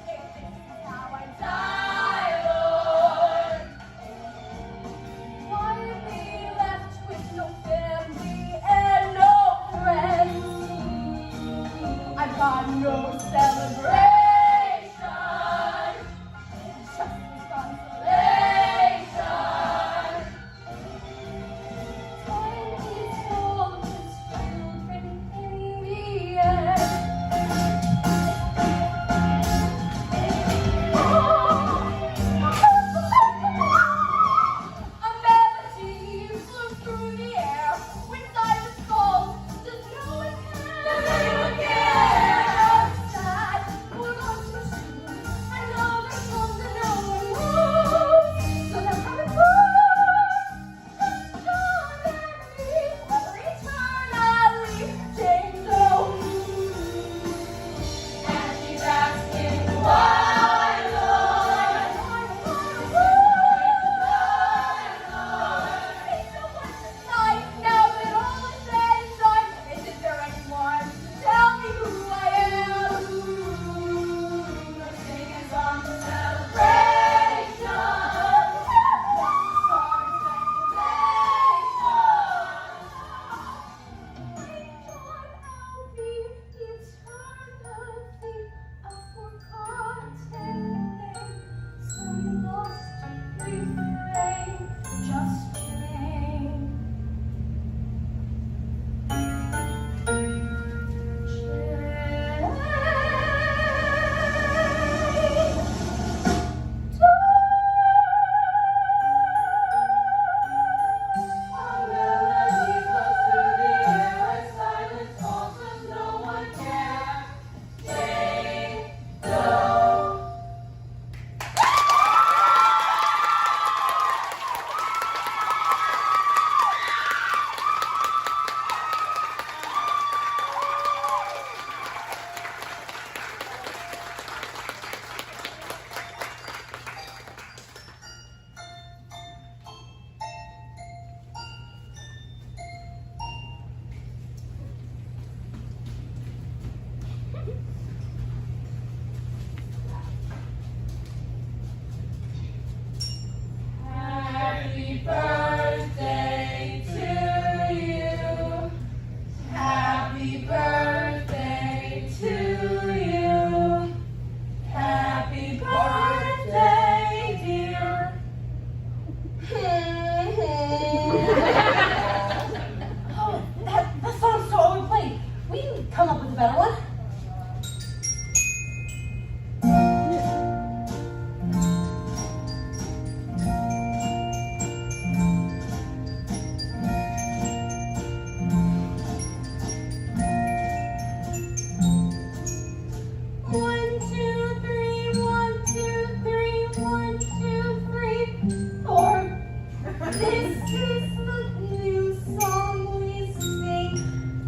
If this is how I die, Lord. Why are we left with no family and no friends? I've got no celebration. Just consolation. Time is all his children in the end. A melody flew through the air when silence calls. Does no one care? Sad, we're gone too soon. I know there's songs that no one knows. So they're coming forth. John and me will eternally change the and she's asking why, Lord? Now that all is said and done, isn't there anyone to tell me who I am? Sing a song of celebration. Song of eternity, a forgotten name, some lost refrain, just plain. Happy birthday to you. Happy birthday to you. Happy birthday, dear. Oh, that song's so overplayed. We can come up with a better one. One, two, three, 1, 2, 3, 1, 2, 3, 4. This is the new song we sing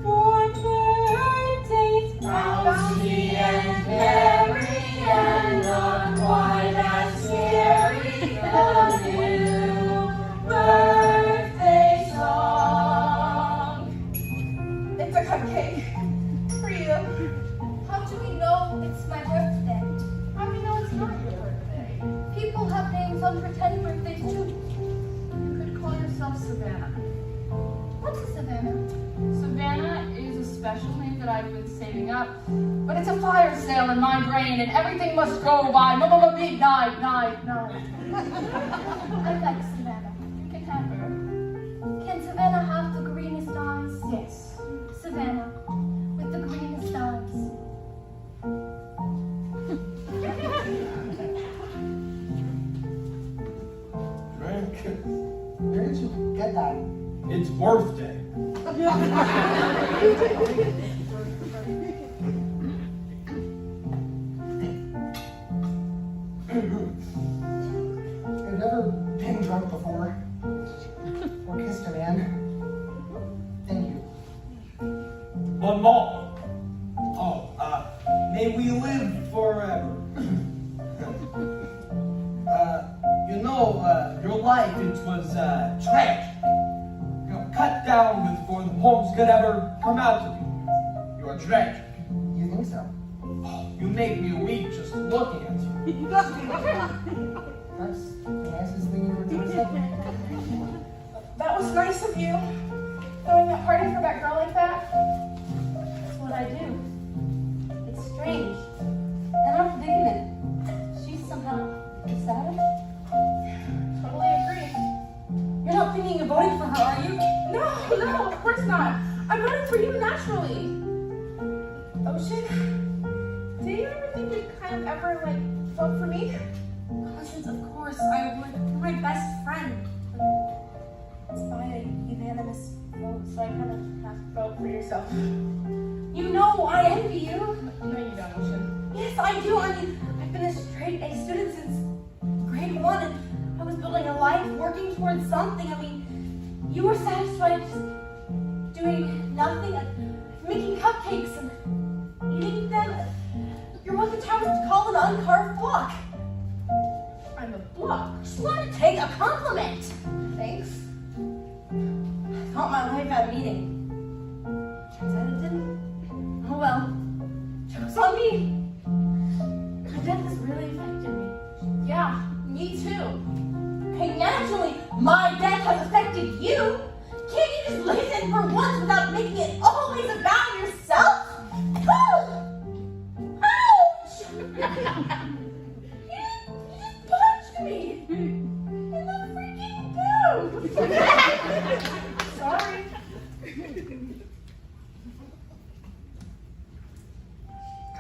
for birthdays. Bouncy and merry and not quite as scary. The new birthday song. It's a cupcake. For you. How do we know it's my birthday? How do you know it's not your birthday? People have names on pretend birthdays too. You could call yourself Savannah. What's a Savannah? Savannah is a special name that I've been saving up. But it's a fire sale in my brain and everything must go by midnight, night. I like Savannah. You can have her. Can Savannah have the greenest eyes? Yes. Savannah, with the greenest eyes. Frank, where did you get that? It's birthday. I've never been drunk before. Or kissed a man. Thank you. But Mom, may we live forever. Your life, it was tragic. Cut down before the poems could ever come out of you. You are dread. You think so? You make me weak just looking at you. That's the nicest thing you ever said. That was nice of you. Throwing that party for that girl like that. That's what I do. It's strange. And I'm digging it. She's somehow ecstatic. Totally agree. You're not thinking of voting for her, are you? No, of course not. I'm voting for you naturally. Ocean, do you ever think you kind of ever, vote for me? Constance, of course I would. You're my best friend. It's by a unanimous vote, so I kind of have to Vote for yourself. You know I envy you. No, you don't, Ocean. Yes, I do. I mean, I've been a straight A student since grade 1, and I was building a life, working towards something. I mean, you were satisfied just doing nothing and making cupcakes and eating them. You're what the town would call an uncarved block. I'm a block. Just let it take a compliment. Thanks. I thought my life had meaning. Turns out it didn't. Oh well. Joke's on me. My death has really affected me. Yeah, me too. Okay, naturally, my death has affected you. Can't you just listen for once without making it always about yourself? Oh! Ouch! You just punched me in the freaking boob. Sorry.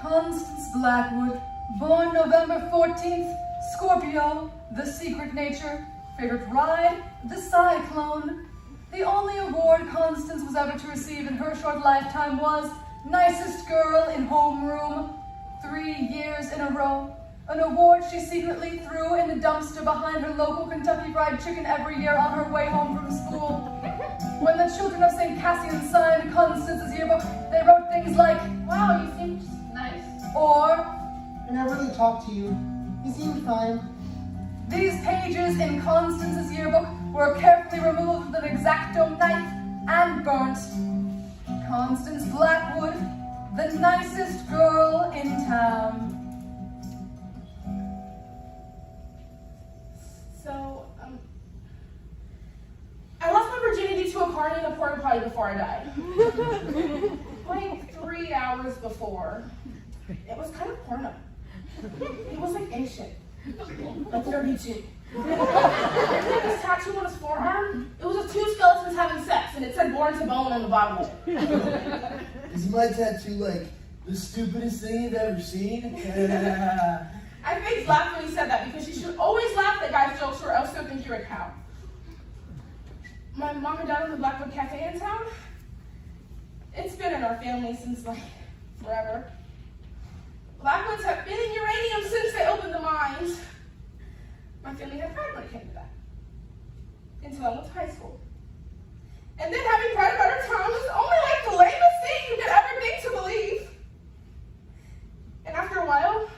Constance Blackwood, born November 14th, Scorpio, the secret nature, favorite ride, the cyclone. The only award Constance was ever to receive in her short lifetime was nicest girl in homeroom, 3 years in a row. An award she secretly threw in the dumpster behind her local Kentucky Fried Chicken every year on her way home from school. When the children of St. Cassian signed Constance's yearbook, they wrote things like, "Wow, you seem nice," or, I never really talked to you. You seemed fine. "These pages in Constance's yearbook were carefully removed with an X-Acto knife and burnt." Constance Blackwood, the nicest girl in town. So, I lost my virginity to a carny in a porta potty before I died. 3 hours before. It was kind of porno. It was ancient. Like 32. This tattoo on his forearm, it was of 2 skeletons having sex, and it said "born to bone" on the bottom of it. Is my tattoo the stupidest thing you've ever seen? I faked laughed when he said that because you should always laugh at guys' jokes or else they'll think you're a cow. My mom and dad own the Blackwood Cafe in town. It's been in our family since forever. Blackwoods have been in uranium since they opened the mines. My family had pride when it came to that. Until I went to high school. And then having pride about our town was only the lamest thing you could ever think to believe. And after a while,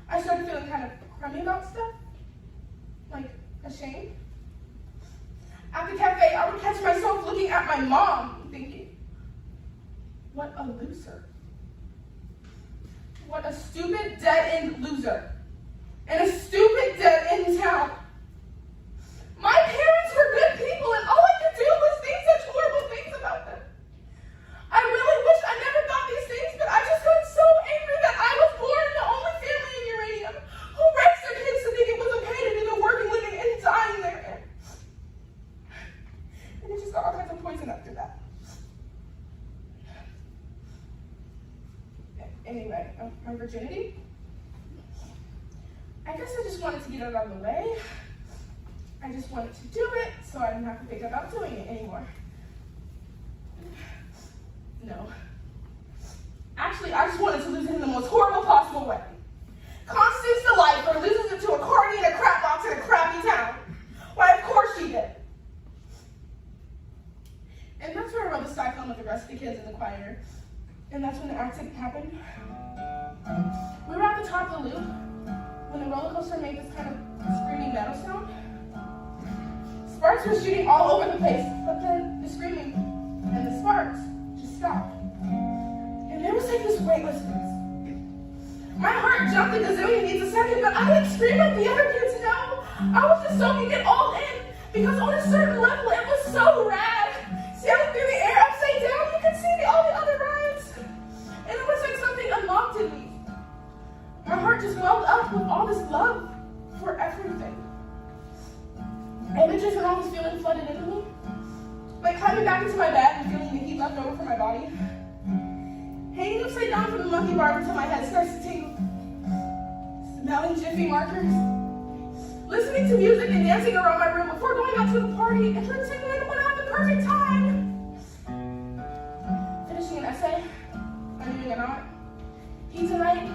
I started feeling kind of crummy about stuff. Ashamed. At the cafe, I would catch myself looking at my mom, thinking, what a loser. What a stupid, dead-end loser. And a stupid, dead-end town. My parents were good people, and all I could do was think such horrible things about them. I really wish I never thought these things, but I just got so angry that I was born in the only family in uranium who raised their kids to think it was okay to do the working, living, and dying there. And it just got all kinds of poison after that. Anyway, my virginity? I guess I just wanted to get it out of the way. I just wanted to do it so I didn't have to think about doing it anymore. No. Actually, I just wanted to lose it in the most horrible possible way. Constance the Lifer loses it to a carny in a crap box in a crappy town. Why, of course she did. And that's where I wrote the cyclone with the rest of the kids in the choir. And that's when the accident happened. We were at the top of the loop when the roller coaster made this kind of screaming metal sound. Sparks were shooting all over the place, but then the screaming and the sparks just stopped. And like this weightlessness. My heart jumped a gazillion beats a second, but I didn't scream like the other kids, no. I was just soaking it all in, because on a certain level, it was so rad. Sailing through the air upside down, you could see all the other rides. And it was like something unlocked in me. My heart just welled up with all this love for everything. Images and all this feeling flooded into me. Like climbing back into my bed and feeling the heat left over from my body. Hanging upside down from the monkey bar until my head starts to tingle. Smelling Jiffy markers. Listening to music and dancing around my room before going out to the party and pretending I want to have the perfect time. Finishing an essay. Doing a knot. Pizza night.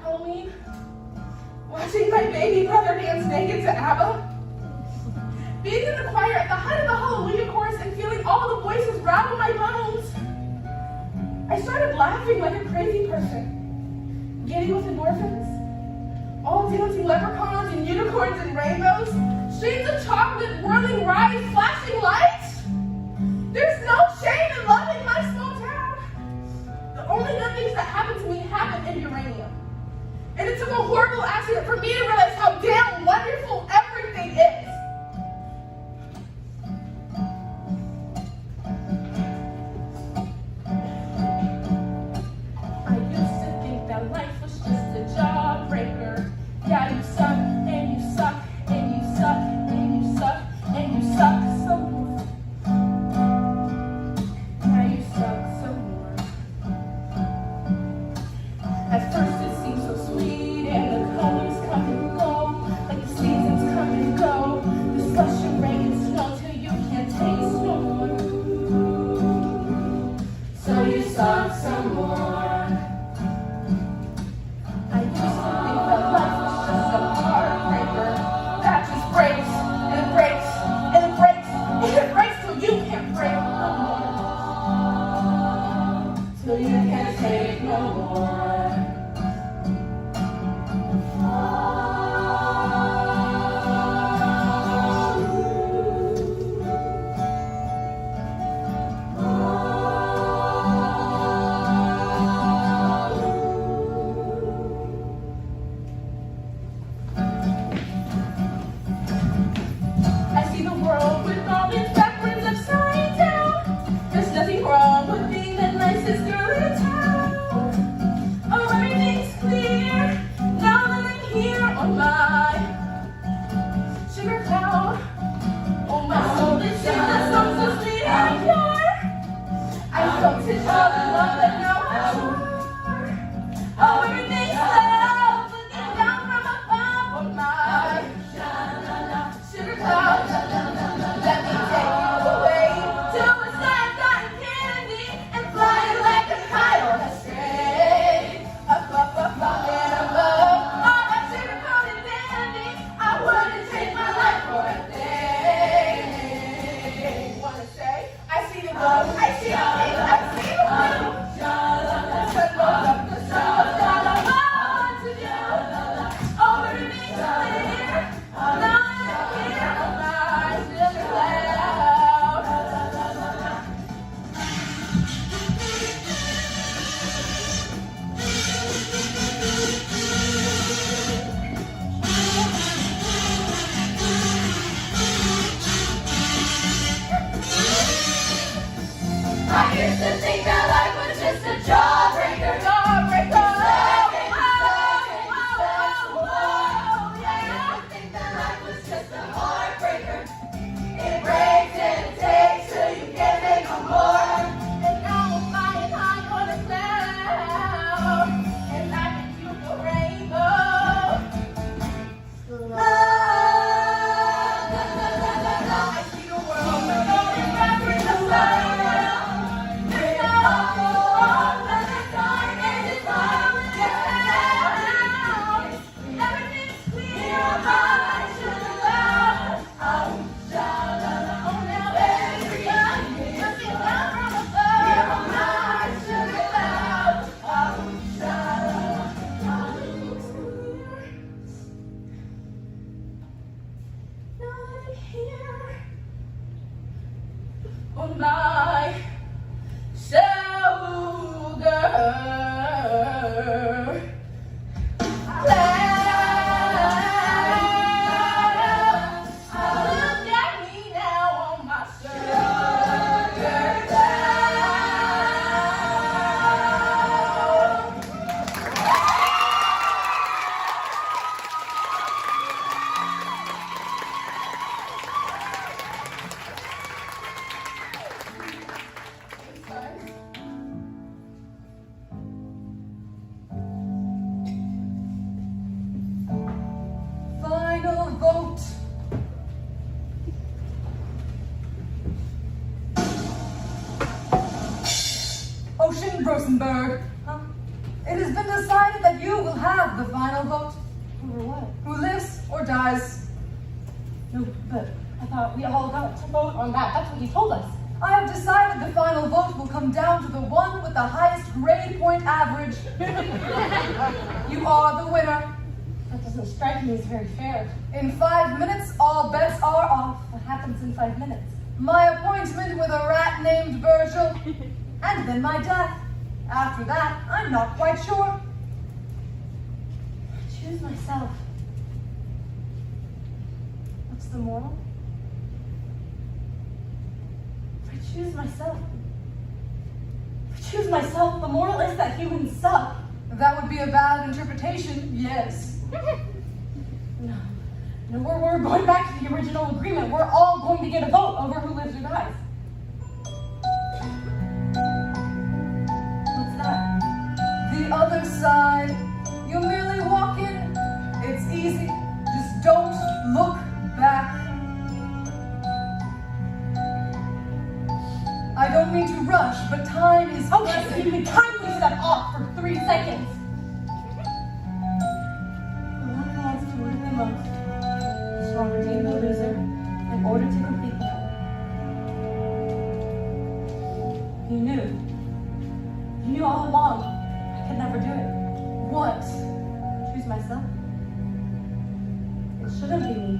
Halloween. Watching my baby brother dance naked to ABBA. Being in the choir at the height of the Hallelujah chorus and feeling all the voices rattle my bones. I started laughing like a crazy person. Giddy with endorphins. All dancing leprechauns and unicorns and rainbows. Streams of chocolate, whirling rides, flashing lights. There's no shame in loving my small town. The only good things that happened to me happened in uranium. And it took a horrible accident for me to realize how damn wonderful everything is. I used to think that life was just a jawbreaker. Yeah, you suck, and you suck, and you suck, and you suck, and you suck some more. Now you suck some more. At first it seemed so sweet, and the colors come and go, like the seasons come and go. The slush and rain and snow till you can't taste no more. So you suck some more. I used to think that life was just a heartbreaker that just breaks and it breaks and it breaks and it breaks till you can't break no more. Till you can't take no more. I see the world with all its backwards upside down. There's nothing wrong with being the nicest girl in town. Oh, everything's clear now that I'm here on my sugar cloud. Oh, my soul is sugar, so sweet and pure. I felt it all the love that now I sure. Oh, everything's love looking down from above on my sugar cloud. Let me take you away to a sky of cotton candy and fly like a kite on a string. Up, up, up, up, and above all that sugar coated dandy. I wouldn't take my life for a thing. Wanna say? I see the glow, I see the pink, I see the blue. The sun goes up, the sun goes down, I want to do. Oh, everything's clear. Now I'm here on my sugar cloud. I used to think that life was just a jawbreaker. Jawbreaker. I used to think that life was just a heartbreaker. It breaks and it takes till you can't take no more. And now I'm flying high on a cloud, and I can feel the rainbow. I see the world going backwards upside down. There's nothing wrong with the dark and it's falling down. Everything's clear on my sugar cloud. Oh, now everything looking down from above on my sugar cloud. Everything's clear. Now I'm here on my sugar Rosenberg. Huh? It has been decided that you will have the final vote. Over what? Who lives or dies? No, but I thought we all got to vote on that. That's what you told us. I have decided the final vote will come down to the one with the highest grade point average. You are the winner. That doesn't strike me as very fair. In 5 minutes, all bets are off. What happens in 5 minutes? My appointment with a rat named Virgil, and then my death. After that, I'm not quite sure. Choose myself. What's the moral? If I choose myself. If I choose myself, the moral is that humans suck. That would be a valid interpretation, yes. No, we're going back to the original agreement. We're all going to get a vote over who lives or dies. What's that? The other side. You merely walk in. It's easy. Just don't look back. I don't mean to rush, but time is Okay, so pressing. you can kindly step off for 3 seconds. The one who wants to win the most shall redeem the loser in order to complete the whole. You knew all along I could never do it. What? Choose myself. It shouldn't be me.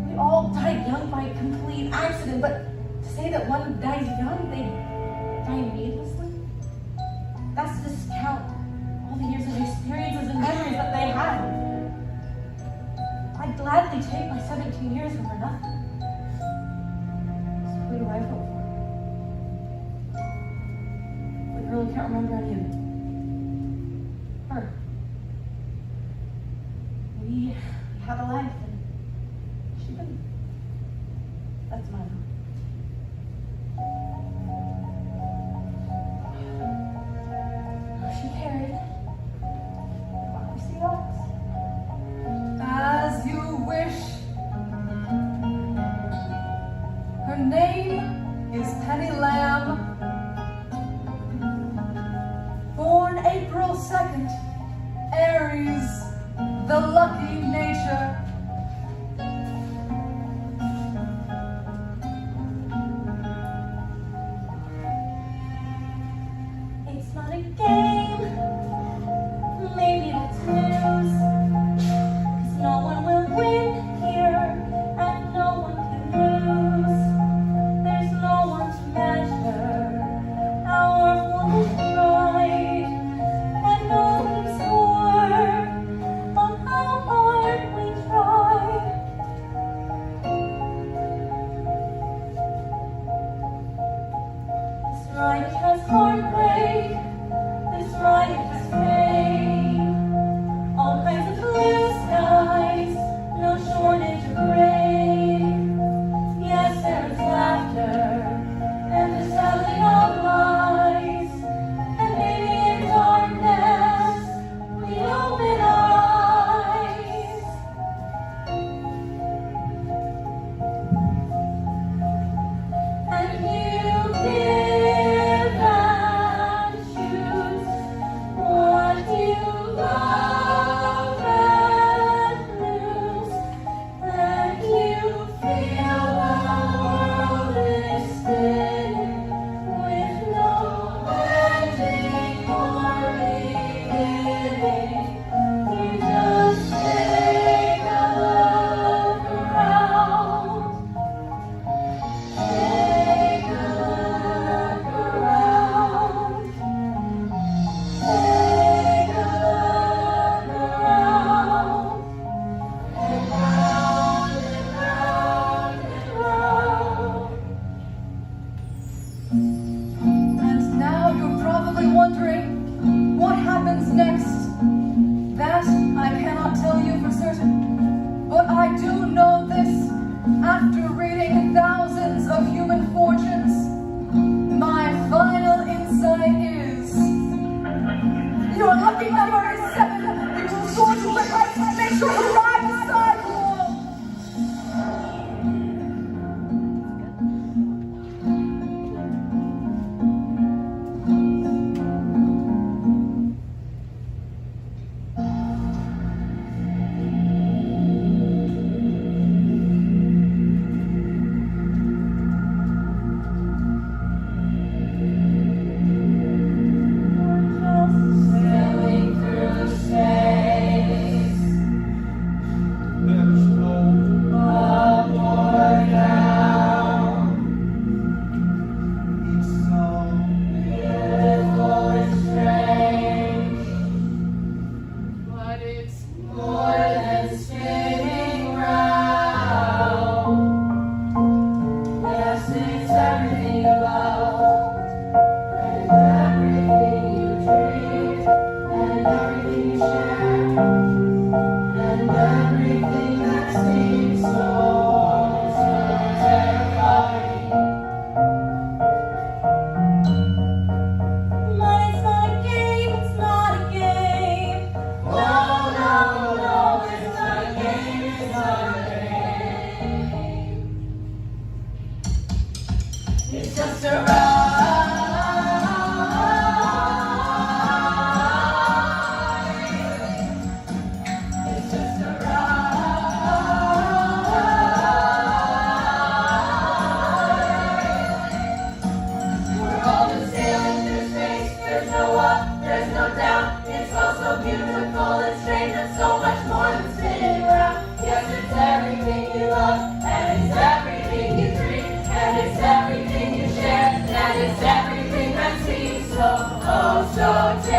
We all died young by complete accident, but to say that one dies young, they die needlessly? That's to discount all the years of experiences and memories that they had. I'd gladly take my 17 years over nothing. So who do I vote for? The girl who can't remember any of it. Her. We had a life and she didn't. That's my vote. She carried democracy ox. As you wish. Her name is Penny Lamb. Born April 2nd, Aries, the lucky nature. It's not a game. Maybe that's news. 'Cause no one will win here and no one can lose. There's no one to measure our full pride and no score of how hard we try. This ride has heartbreak. This So take